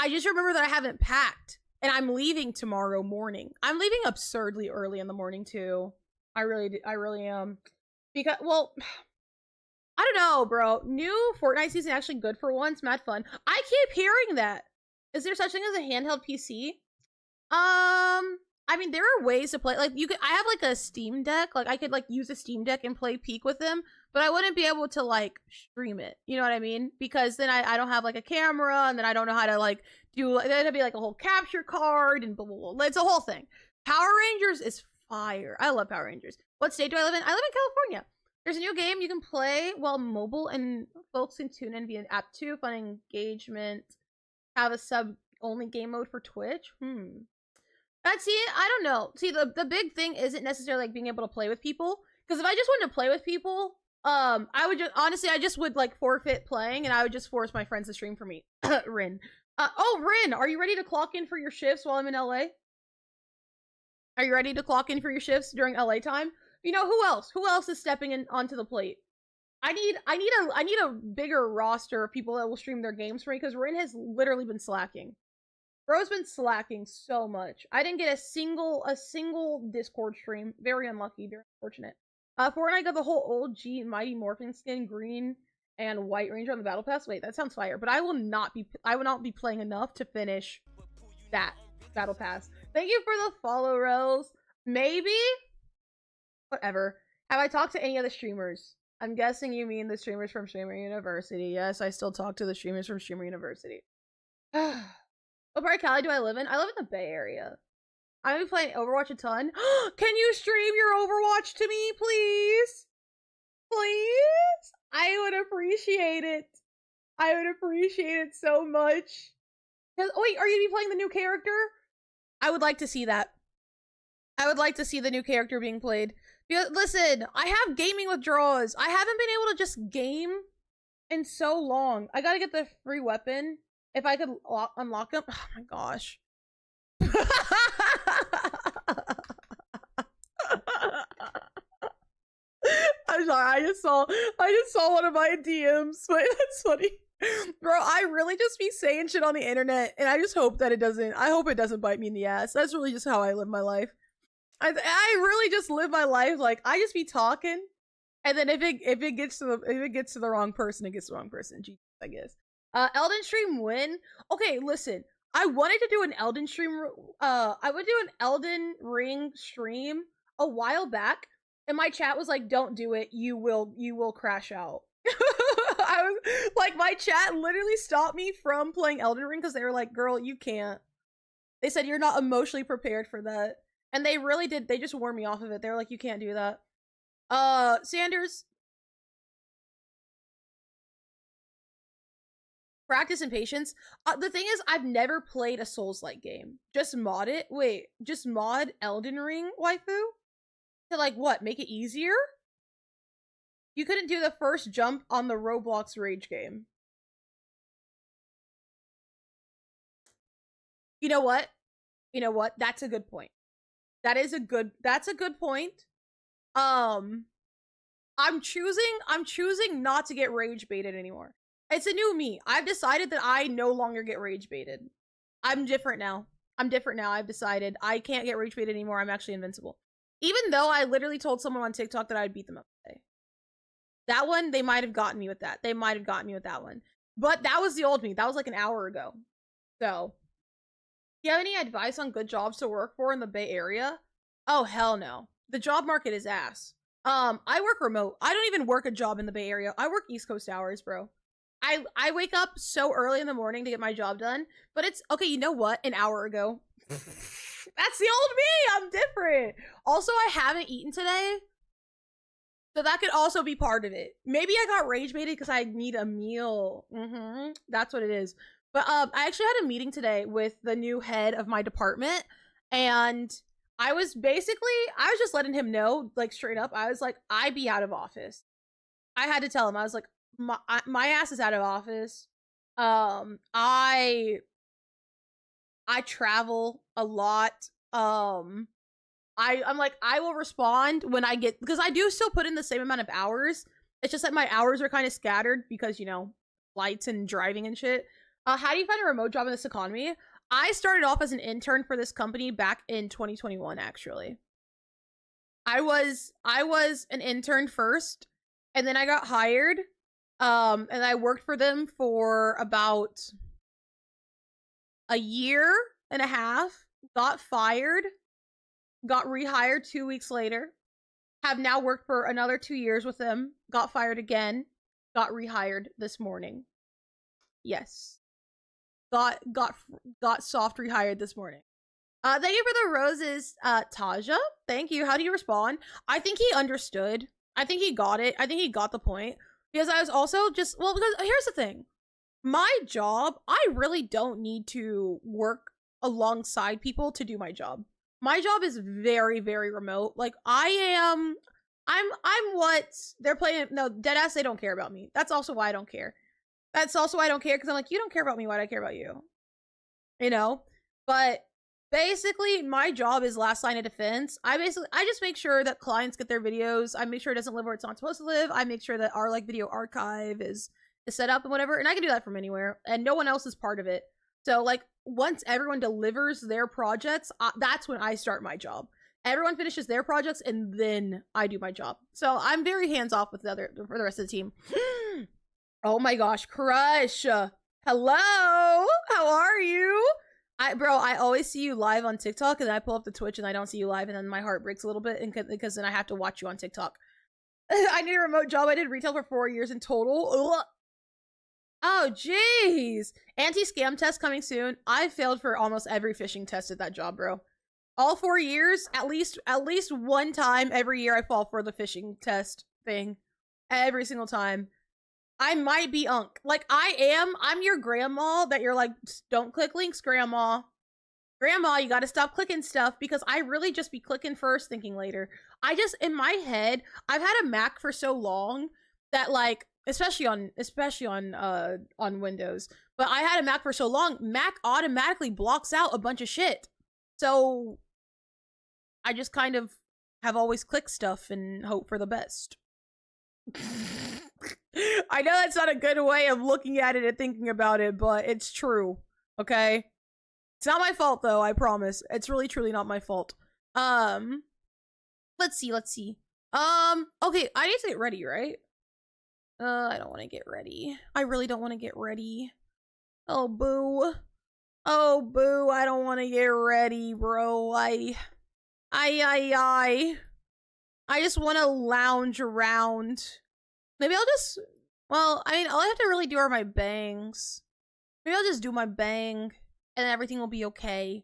just remembered that I haven't packed. And I'm leaving tomorrow morning. I'm leaving absurdly early in the morning, too. I really am. Because, well, I don't know, bro. New Fortnite season actually good for once. Mad fun. I keep hearing that. Is there such thing as a handheld PC? I mean, there are ways to play. Like, I have, like, a Steam Deck. Like, I could, like, use a Steam Deck and play Peak with them. But I wouldn't be able to, like, stream it. You know what I mean? Because then I don't have, like, a camera. And then I don't know how to, like, do... There'd be, like, a whole capture card. And blah, blah, blah. It's a whole thing. Power Rangers is fire. I love Power Rangers. What state do I live in? I live in California. There's a new game you can play while mobile. And folks can tune in via an app, too. Fun engagement. Have a sub-only game mode for Twitch. See, I don't know. See, the big thing isn't necessarily like being able to play with people. Because if I just wanted to play with people, I would just honestly, I just would like forfeit playing, and I would just force my friends to stream for me. Rin. Rin, are you ready to clock in for your shifts while I'm in LA? Are you ready to clock in for your shifts during LA time? You know, who else? Who else is stepping in onto the plate? I need a bigger roster of people that will stream their games for me, because Rin has literally been slacking. Bro's been slacking so much. I didn't get a single Discord stream. Very unlucky, very unfortunate. Fortnite got the whole OG Mighty Morphin skin, green and white ranger on the battle pass. Wait, that sounds fire. But I will not be playing enough to finish that battle pass. Thank you for the follow, Rose. Maybe? Whatever. Have I talked to any of the streamers? I'm guessing you mean the streamers from Streamer University. Yes, I still talk to the streamers from Streamer University. What part of Cali do I live in? I live in the Bay Area. I'm gonna be playing Overwatch a ton. Can you stream your Overwatch to me, please? Please? I would appreciate it. I would appreciate it so much. Wait, are you gonna be playing the new character? I would like to see that. I would like to see the new character being played. Because, listen, I have gaming withdrawals. I haven't been able to just game in so long. I gotta get the free weapon. If I could unlock them. Oh my gosh. I'm sorry, I just saw one of my DMs. Wait, that's funny. Bro, I really just be saying shit on the internet, and I just hope that it doesn't. I hope it doesn't bite me in the ass. That's really just how I live my life. I really just live my life like I just be talking, and then if it gets to the wrong person, it gets to the wrong person. Jesus, I guess. Elden stream win. Okay, listen. I wanted to do an Elden stream. I would do an Elden Ring stream a while back, and my chat was like, "Don't do it. You will crash out." I was like, my chat literally stopped me from playing Elden Ring because they were like, "Girl, you can't." They said you're not emotionally prepared for that, and they really did. They just warned me off of it. They were like, "You can't do that." Sanders, practice and patience. The thing is, I've never played a Souls-like game. Just mod it. Wait, just mod Elden Ring, waifu? To like what? Make it easier? You couldn't do the first jump on the Roblox Rage game. You know what? You know what? That's a good point. That's a good point. I'm choosing not to get rage baited anymore. It's a new me. I've decided that I no longer get rage baited. I'm different now. I've decided I can't get rage baited anymore. I'm actually invincible. Even though I literally told someone on TikTok that I'd beat them up today. That one, they might have gotten me with that. They might have gotten me with that one. But that was the old me. That was like an hour ago. So, do you have any advice on good jobs to work for in the Bay Area? Oh, hell no. The job market is ass. I work remote. I don't even work a job in the Bay Area. I work East Coast hours, bro. I wake up so early in the morning to get my job done. But it's, okay, you know what? An hour ago. That's the old me! I'm different! Also, I haven't eaten today. So that could also be part of it. Maybe I got rage baited because I need a meal. That's what it is. But I actually had a meeting today with the new head of my department, and I was just letting him know, like, straight up. I was like, I be out of office. I had to tell him. I was like, my ass is out of office. I travel a lot. I'm like, I will respond when I get, because I do still put in the same amount of hours. It's just that my hours are kind of scattered because, you know, flights and driving and shit. How do you find a remote job in this economy? I started off as an intern for this company back in 2021, actually. I was an intern first, and then I got hired. And I worked for them for about a year and a half, got fired, got rehired 2 weeks later, have now worked for another 2 years with them, got fired again, got rehired this morning. Yes. Got soft rehired this morning. Thank you for the roses, Taja. Thank you. How do you respond? I think he understood. I think he got it. I think he got the point. Because I was also just, well, because here's the thing. My job, I really don't need to work alongside people to do my job. My job is very, very remote. Like, I'm what they're playing. No, deadass, they don't care about me. That's also why I don't care. That's also why I don't care, because I'm like, you don't care about me, why do I care about you? You know? But basically, my job is last line of defense. I just make sure that clients get their videos. I make sure it doesn't live where it's not supposed to live. I make sure that our, like, video archive is set up and whatever. And I can do that from anywhere. And no one else is part of it. So, like, once everyone delivers their projects, that's when I start my job. Everyone finishes their projects, and then I do my job. So I'm very hands-off with for the rest of the team. Oh my gosh, Crush! Hello! How are you? Bro, I always see you live on TikTok, and then I pull up the Twitch and I don't see you live, and then my heart breaks a little bit, because then I have to watch you on TikTok. I need a remote job. I did retail for 4 years in total. Ugh. Oh, jeez. Anti-scam test coming soon. I failed for almost every phishing test at that job, bro. All 4 years, at least one time every year I fall for the phishing test thing. Every single time. I might be Unk. Like, I'm your grandma that you're like, don't click links, grandma. Grandma, you gotta stop clicking stuff, because I really just be clicking first, thinking later. In my head, I've had a Mac for so long that, like, especially on Windows, but I had a Mac for so long, Mac automatically blocks out a bunch of shit. So I just kind of have always clicked stuff and hope for the best. I know that's not a good way of looking at it and thinking about it, but it's true. Okay? It's not my fault though, I promise. It's really truly not my fault. Let's see. Okay, I need to get ready, right? I don't want to get ready. I really don't want to get ready. Oh, boo. Oh, boo. I don't want to get ready, bro. I just want to lounge around. Maybe I'll just, well, I mean, all I have to really do are my bangs. Maybe I'll just do my bang and everything will be okay.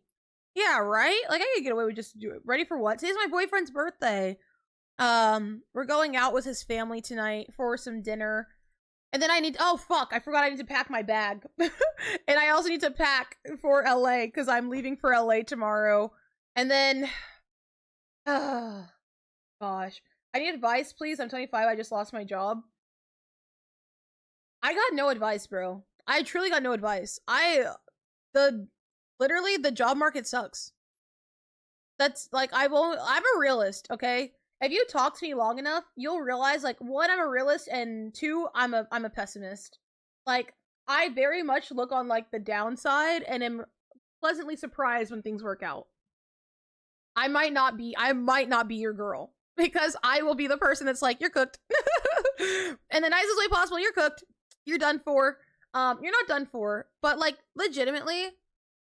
Yeah, right? Like, I could get away with just do it. Ready for what? Today's my boyfriend's birthday. We're going out with his family tonight for some dinner. And then oh fuck, I forgot I need to pack my bag. And I also need to pack for LA because I'm leaving for LA tomorrow. And then, gosh. I need advice, please. I'm 25, I just lost my job. I got no advice, bro. I truly got no advice. Literally, the job market sucks. That's, like, I'm a realist, okay? If you talk to me long enough, you'll realize, like, one, I'm a realist, and two, I'm a pessimist. Like, I very much look on, like, the downside, and am pleasantly surprised when things work out. I might not be your girl, because I will be the person that's like, you're cooked. In the nicest way possible, you're cooked. You're done for. You're not done for, but, like, legitimately,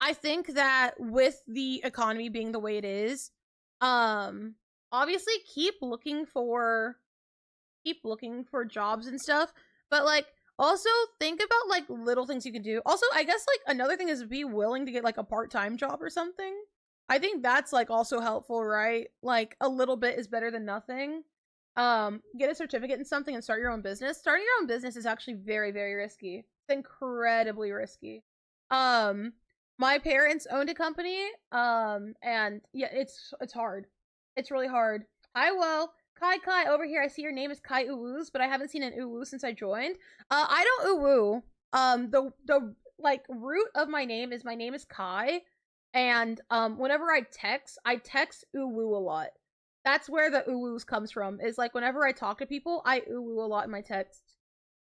I think that with the economy being the way it is, obviously keep looking for jobs and stuff, but, like, also think about, like, little things you can do. Also, I guess, like, another thing is be willing to get, like, a part-time job or something. I think that's, like, also helpful, right? Like, a little bit is better than nothing. Get a certificate in something and start your own business. Starting your own business is actually very, very risky. It's incredibly risky. My parents owned a company, and yeah, it's hard. It's really hard. Hi, well, Kai over here. I see your name is Kai Uwoos, but I haven't seen an Uwoo since I joined. I don't Uwoo. The like root of my name is Kai, and whenever I text Uwoo a lot. That's where the Uwoos comes from. Is like whenever I talk to people, I Uwoo a lot in my texts.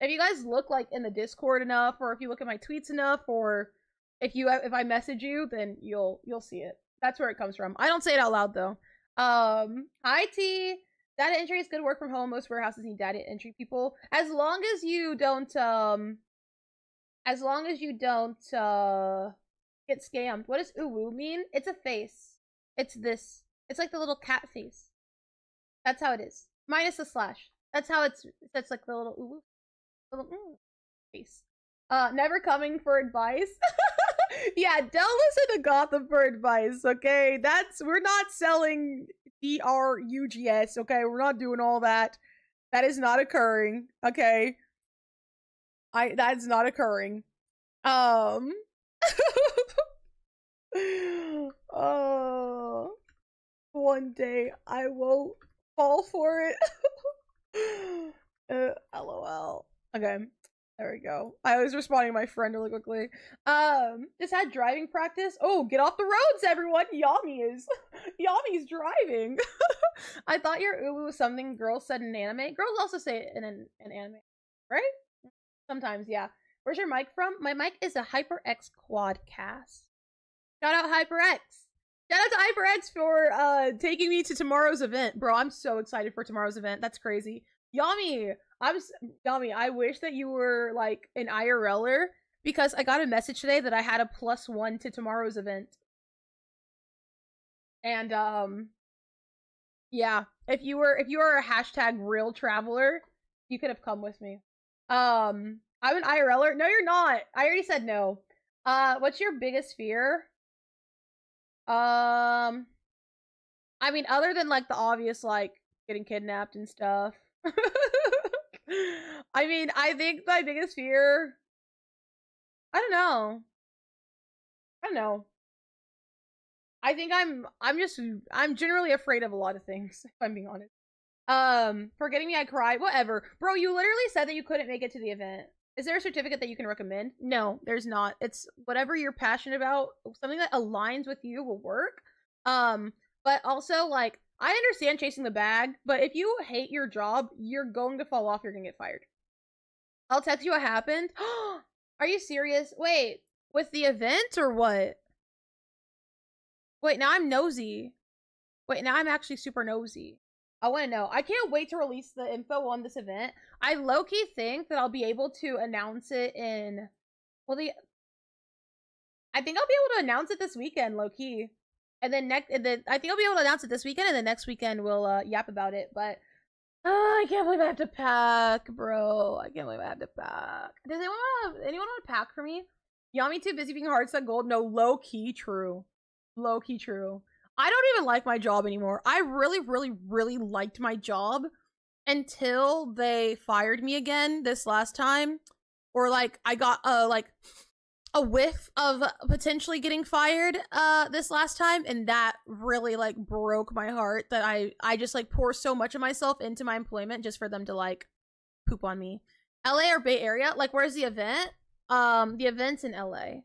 If you guys look like in the Discord enough, or if you look at my tweets enough, or if I message you, then you'll see it. That's where it comes from. I don't say it out loud though. Hi T. Data entry is good work from home. Most warehouses need data entry people. As long as you don't get scammed. What does Uwoo mean? It's a face. It's this. It's like the little cat face. That's how it is. Minus the slash. That's how it's like the little Uwoo. Little face. Never coming for advice. Yeah, don't listen to Gotham for advice, okay? We're not selling DRUGS, okay? We're not doing all that. That is not occurring, okay? That's not occurring. Oh, one day I won't fall for it. LOL. Okay. There we go. I was responding to my friend really quickly. Just had driving practice. Oh, get off the roads, everyone! Yami's driving. I thought your Uwu was something girls said in anime. Girls also say it in anime, right? Sometimes, yeah. Where's your mic from? My mic is a HyperX Quadcast. Shout out HyperX. Shout out to HyperX for taking me to tomorrow's event, bro. I'm so excited for tomorrow's event. That's crazy. Yami, I wish that you were like an IRLer because I got a message today that I had a +1 to tomorrow's event. And yeah, if you were a hashtag real traveler, you could have come with me. I'm an IRLer. No, you're not. I already said no. What's your biggest fear? I mean, other than like the obvious, like getting kidnapped and stuff. I mean, I think my biggest fear, I don't know. I think I'm generally afraid of a lot of things, if I'm being honest. Forgetting me, I cry. Whatever. Bro, you literally said that you couldn't make it to the event. Is there a certificate that you can recommend? No, there's not. It's whatever you're passionate about. Something that aligns with you will work. But also, like, I understand chasing the bag, but if you hate your job, you're going to fall off, you're gonna get fired. I'll text you what happened. Are you serious? Wait, with the event or what? Wait, now I'm nosy. Wait, now I'm actually super nosy. I want to know. I can't wait to release the info on this event. I low-key think that I'll be able to announce it in... Well, I think I'll be able to announce it this weekend, low-key. And then I think I'll be able to announce it this weekend, and then next weekend we'll yap about it. But I can't believe I have to pack, bro. I can't believe I have to pack. Does anyone want to pack for me? Yami too busy being hard set gold. No, low-key true. Low-key true. I don't even like my job anymore. I really, really, really liked my job until they fired me again this last time. Or like I got a whiff of potentially getting fired this last time, and that really like broke my heart that I just like pour so much of myself into my employment just for them to like poop on me. LA or Bay Area? Like, where's the event? The event's in LA.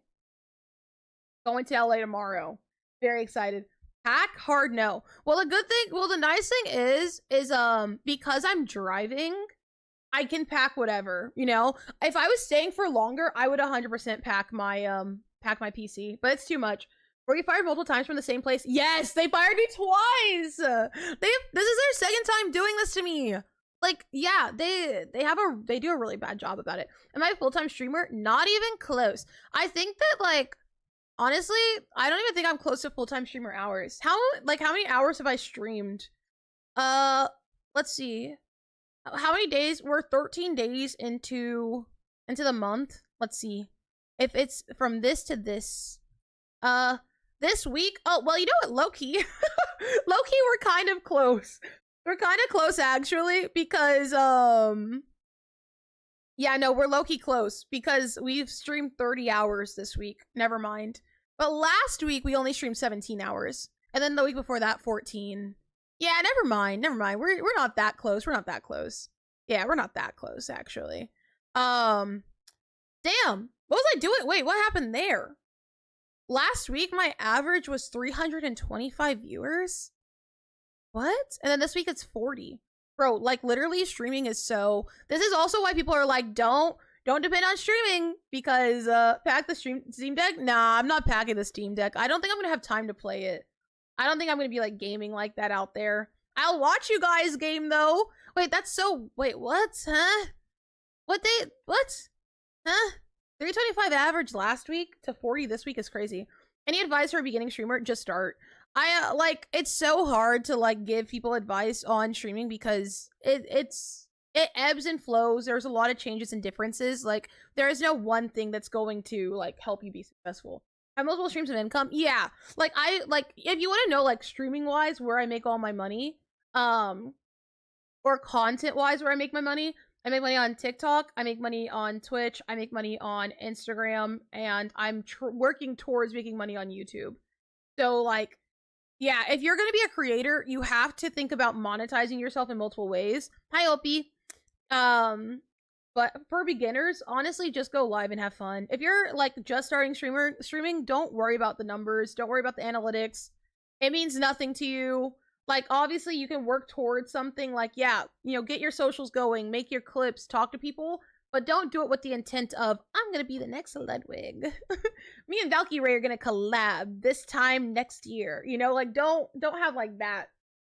Going to LA tomorrow. Very excited. Pack hard no. Well, the nice thing is because I'm driving, I can pack whatever, you know? If I was staying for longer, I would 100% pack my PC, but it's too much. Were you fired multiple times from the same place? Yes, they fired me twice. This is their second time doing this to me. Like, yeah, they do a really bad job about it. Am I a full-time streamer? Not even close. I think that, like, honestly, I don't even think I'm close to full-time streamer hours. How many hours have I streamed? Let's see. How many days? We're 13 days into the month. Let's see. If it's from this to this. This week. Oh, well, you know what? Low-key. Low-key, we're kind of close. We're kind of close, actually, because, yeah, no, we're low-key close, because we've streamed 30 hours this week. Never mind. But last week, we only streamed 17 hours. And then the week before that, 14. Yeah, never mind. We're not that close. We're not that close. Yeah, we're not that close, actually. Damn. What was I doing? Wait, what happened there? Last week, my average was 325 viewers. What? And then this week it's 40. Bro, like, literally streaming is so... This is also why people are like, don't depend on streaming, because pack the Steam Deck? Nah, I'm not packing the Steam Deck. I don't think I'm gonna have time to play it. I don't think I'm gonna be like gaming like that out there. I'll watch you guys game though. Wait, that's so... Wait, what? Huh? What? 325 average last week to 40 this week is crazy. Any advice for a beginning streamer? Just start. Like, it's so hard to like give people advice on streaming because it ebbs and flows. There's a lot of changes and differences. Like, there is no one thing that's going to like help you be successful. Have multiple streams of income? Yeah. Like, if you want to know, like, streaming wise where I make all my money, or content wise where I make my money, I make money on TikTok, I make money on Twitch, I make money on Instagram, and I'm working towards making money on YouTube. So, like, yeah, if you're going to be a creator, you have to think about monetizing yourself in multiple ways. Hi, Opie. But for beginners, honestly, just go live and have fun. If you're, like, just starting streaming, don't worry about the numbers. Don't worry about the analytics. It means nothing to you. Like, obviously, you can work towards something like, yeah, you know, get your socials going, make your clips, talk to people, but don't do it with the intent of, I'm gonna be the next Ludwig. Me and Valkyrie are gonna collab this time next year. You know, like, don't have, like, that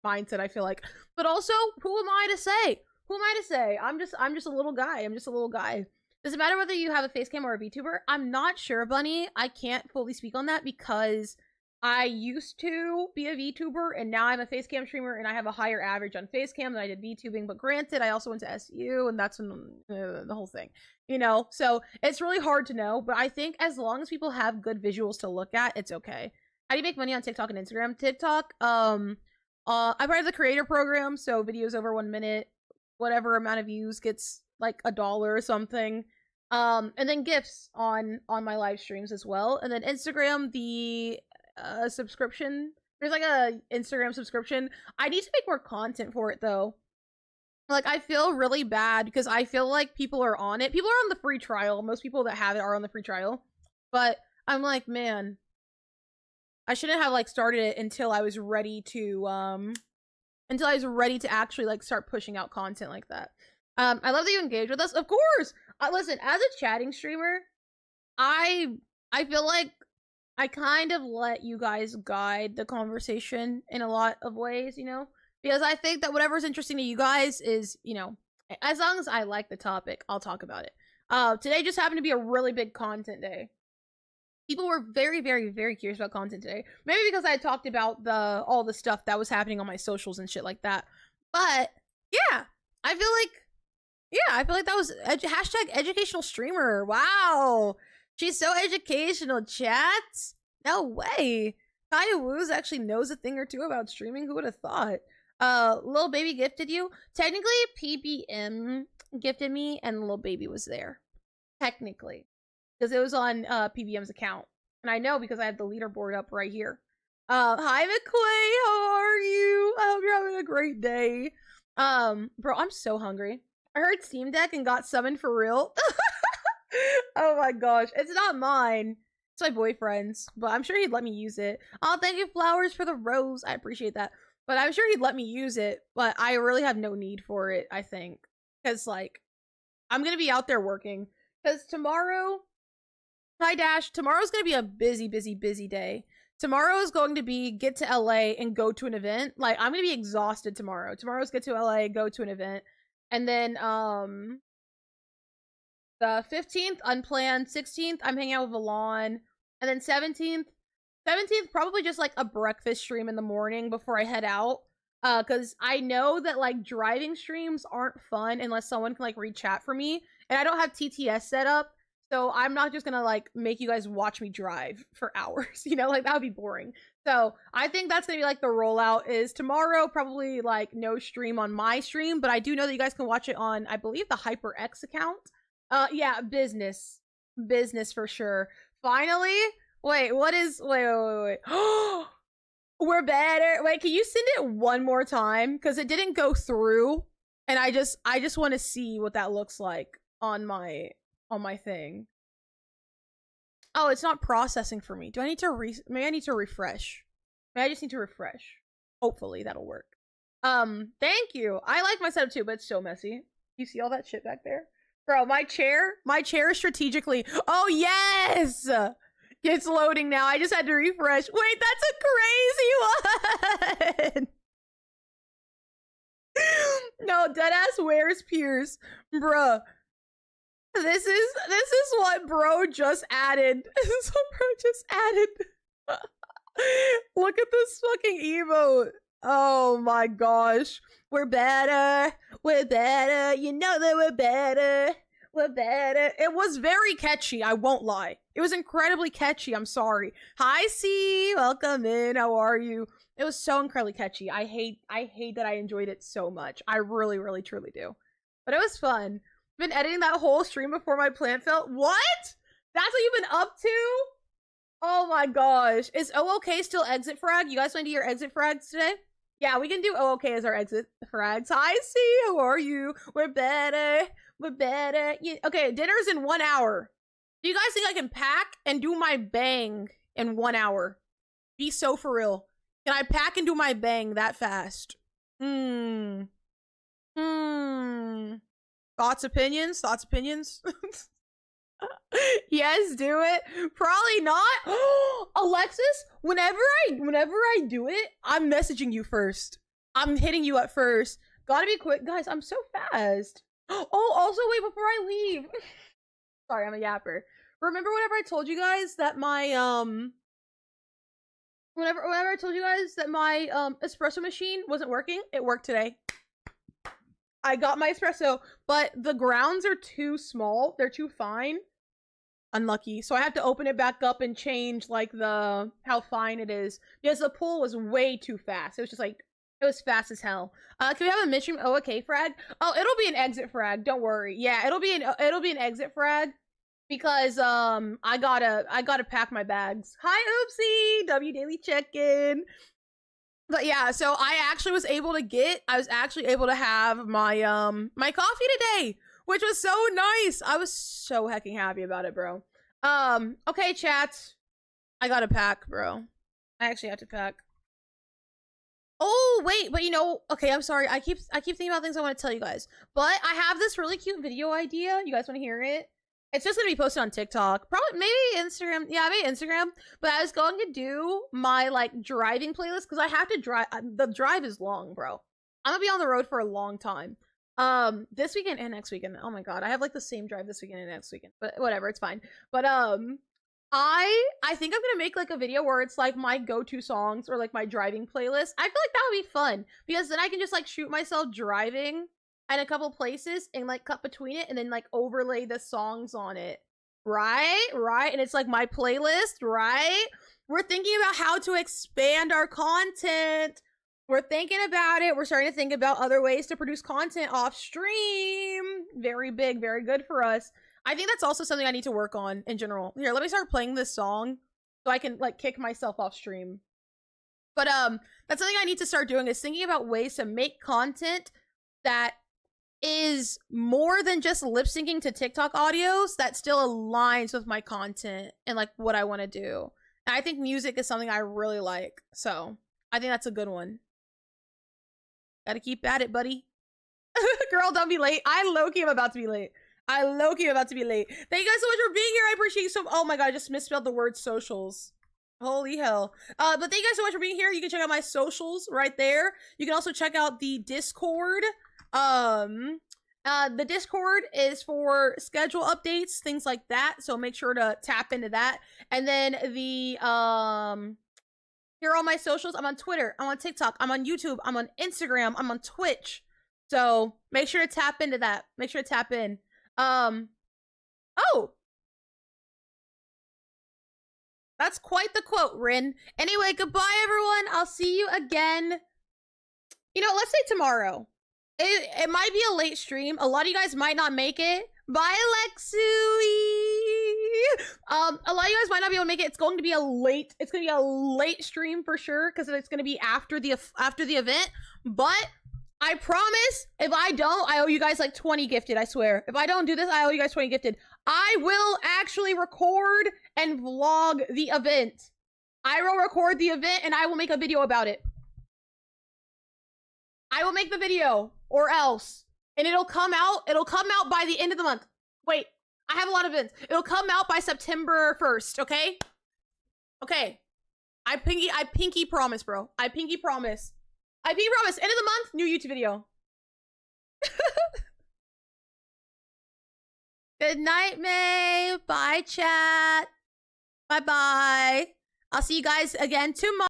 mindset, I feel like. But also, who am I to say? Who am I to say? I'm just a little guy. I'm just a little guy. Does it matter whether you have a face cam or a VTuber? I'm not sure, Bunny. I can't fully speak on that because I used to be a VTuber and now I'm a face cam streamer and I have a higher average on face cam than I did VTubing. But granted, I also went to SU and that's the whole thing, you know? So it's really hard to know, but I think as long as people have good visuals to look at, it's okay. How do you make money on TikTok and Instagram? TikTok, I'm part of the creator program, so videos over 1 minute, whatever amount of views gets like $1 or something. And then gifts on my live streams as well. And then Instagram, the subscription. There's like a Instagram subscription. I need to make more content for it though. Like, I feel really bad because I feel like people are on it. People are on the free trial. Most people that have it are on the free trial. But I'm like, man, I shouldn't have like started it until I was ready to actually like start pushing out content like that. I love that you engage with us. Of course. Listen, as a chatting streamer, I feel like I kind of let you guys guide the conversation in a lot of ways, you know? Because I think that whatever's interesting to you guys is, you know, as long as I like the topic, I'll talk about it. Today just happened to be a really big content day. People were very, very, very curious about content today. Maybe because I talked about all the stuff that was happening on my socials and shit like that. But yeah, I feel like that was hashtag educational streamer. Wow. She's so educational, chat. No way. Kaya Woos actually knows a thing or two about streaming. Who would have thought? Lil Baby gifted you. Technically, PBM gifted me, and Lil Baby was there. Technically, because it was on PBM's account, and I know because I have the leaderboard up right here. Hi McQuay, how are you? I hope you're having a great day. Bro, I'm so hungry. I heard Steam Deck and got summoned for real. Oh my gosh, it's not mine. It's my boyfriend's, but I'm sure he'd let me use it. Oh, thank you, Flowers, for the rose. I appreciate that. But I'm sure he'd let me use it, but I really have no need for it, I think. Because, like, I'm going to be out there working. Because tomorrow, hi Dash, tomorrow's going to be a busy, busy, busy day. Tomorrow is going to be get to LA and go to an event. Like, I'm going to be exhausted tomorrow. Tomorrow's get to LA, go to an event. And then, the 15th, unplanned. 16th, I'm hanging out with Valon. And then 17th, probably just like a breakfast stream in the morning before I head out. Because I know that like driving streams aren't fun unless someone can like read chat for me. And I don't have TTS set up. So I'm not just gonna like make you guys watch me drive for hours. You know, like that would be boring. So I think that's gonna be like the rollout is tomorrow, probably like no stream on my stream. But I do know that you guys can watch it on, I believe, the HyperX account. Yeah, business for sure. Finally, wait, wait. We're better. Wait, can you send it one more time? Because it didn't go through, and I just want to see what that looks like on my thing. Oh, it's not processing for me. Do I need to maybe I need to refresh. Maybe I just need to refresh. Hopefully that'll work. Thank you. I like my setup too, but it's so messy. You see all that shit back there? Bro, my chair is strategically. Oh, yes! It's loading now. I just had to refresh. Wait, that's a crazy one! No, deadass wears Pierce. Bruh. This is what bro just added. This is what bro just added. Look at this fucking emote. Oh my gosh. We're better. We're better. You know that we're better. We're better. It was very catchy, I won't lie. It was incredibly catchy, I'm sorry. Hi, C. Welcome in. How are you? It was so incredibly catchy. I hate that I enjoyed it so much. I really, really, truly do. But it was fun. Been editing that whole stream before my plant fell. What? That's what you've been up to? Oh my gosh. Is OOK still exit frag? You guys want to do your exit frags today? Yeah, we can do OOK as our exit frags. Hi, C. How are you? We're better. We're better. Yeah. Okay, dinner's in 1 hour. Do you guys think I can pack and do my bang in 1 hour? Be so for real. Can I pack and do my bang that fast? Thoughts, opinions? Yes, do it. Probably not. Alexis, whenever I do it, I'm messaging you first. I'm hitting you up first. Gotta be quick. Guys, I'm so fast. Oh, also, wait, before I leave. Sorry, I'm a yapper. Remember whenever I told you guys that my, whenever I told you guys that my, espresso machine wasn't working? It worked today. I got my espresso, but the grounds are too small. They're too fine. Unlucky. So I have to open it back up and change, like, how fine it is. Because the pull was way too fast. It was just, like, it was fast as hell. Can we have a midstream OOK frag? Oh, it'll be an exit frag. Don't worry. Yeah, it'll be an exit frag. Because, I gotta pack my bags. Hi, Oopsie! W Daily check-in. But yeah, so I actually was able to have my, my coffee today, which was so nice. I was so hecking happy about it, bro. Okay, chat. I gotta pack, bro. I actually have to pack. Oh, wait, but you know, okay, I'm sorry. I keep thinking about things I want to tell you guys. But I have this really cute video idea. You guys want to hear it? It's just gonna be posted on TikTok. Probably maybe Instagram. Yeah, maybe Instagram. But I was going to do my like driving playlist because I have to drive. The drive is long, bro. I'm gonna be on the road for a long time. This weekend and next weekend. Oh my god, I have like the same drive this weekend and next weekend. But whatever, it's fine. But I think I'm gonna make like a video where it's like my go-to songs or like my driving playlist. I feel like that would be fun because then I can just like shoot myself driving at a couple places and like cut between it and then like overlay the songs on it. Right? And it's like my playlist, right? We're thinking about how to expand our content. We're thinking about it. We're starting to think about other ways to produce content off stream. Very big, very good for us. I think that's also something I need to work on in general. Here, let me start playing this song so I can like kick myself off stream. But that's something I need to start doing is thinking about ways to make content that is more than just lip syncing to TikTok audios that still aligns with my content and like what I want to do. And I think music is something I really like. So I think that's a good one. Gotta keep at it, buddy. Girl, don't be late. I low-key am about to be late. Thank you guys so much for being here. I appreciate you so. Oh my god, I just misspelled the word socials. Holy hell. But thank you guys so much for being here. You can check out my socials right there. You can also check out the Discord. The Discord is for schedule updates, things like that. So make sure to tap into that. And then the here are all my socials. I'm on Twitter. I'm on TikTok. I'm on YouTube. I'm on Instagram. I'm on Twitch. So make sure to tap into that. Make sure to tap in. Oh, that's quite the quote, Rin. Anyway, goodbye, everyone. I'll see you again. You know, let's say tomorrow. It might be a late stream. A lot of you guys might not make it. Bye, Lexui. A lot of you guys might not be able to make it. It's going to be a late. It's going to be a late stream for sure because it's going to be after the event. But I promise, if I don't, I owe you guys like 20 gifted, I swear. If I don't do this, I owe you guys 20 gifted. I will actually record and vlog the event. I will record the event and I will make a video about it. I will make the video or else. And it'll come out by the end of the month. Wait, I have a lot of events. It'll come out by September 1st, okay? Okay. I pinky promise, bro. I pinky promise. End of the month, new YouTube video. Good night, May. Bye, chat. Bye-bye. I'll see you guys again tomorrow.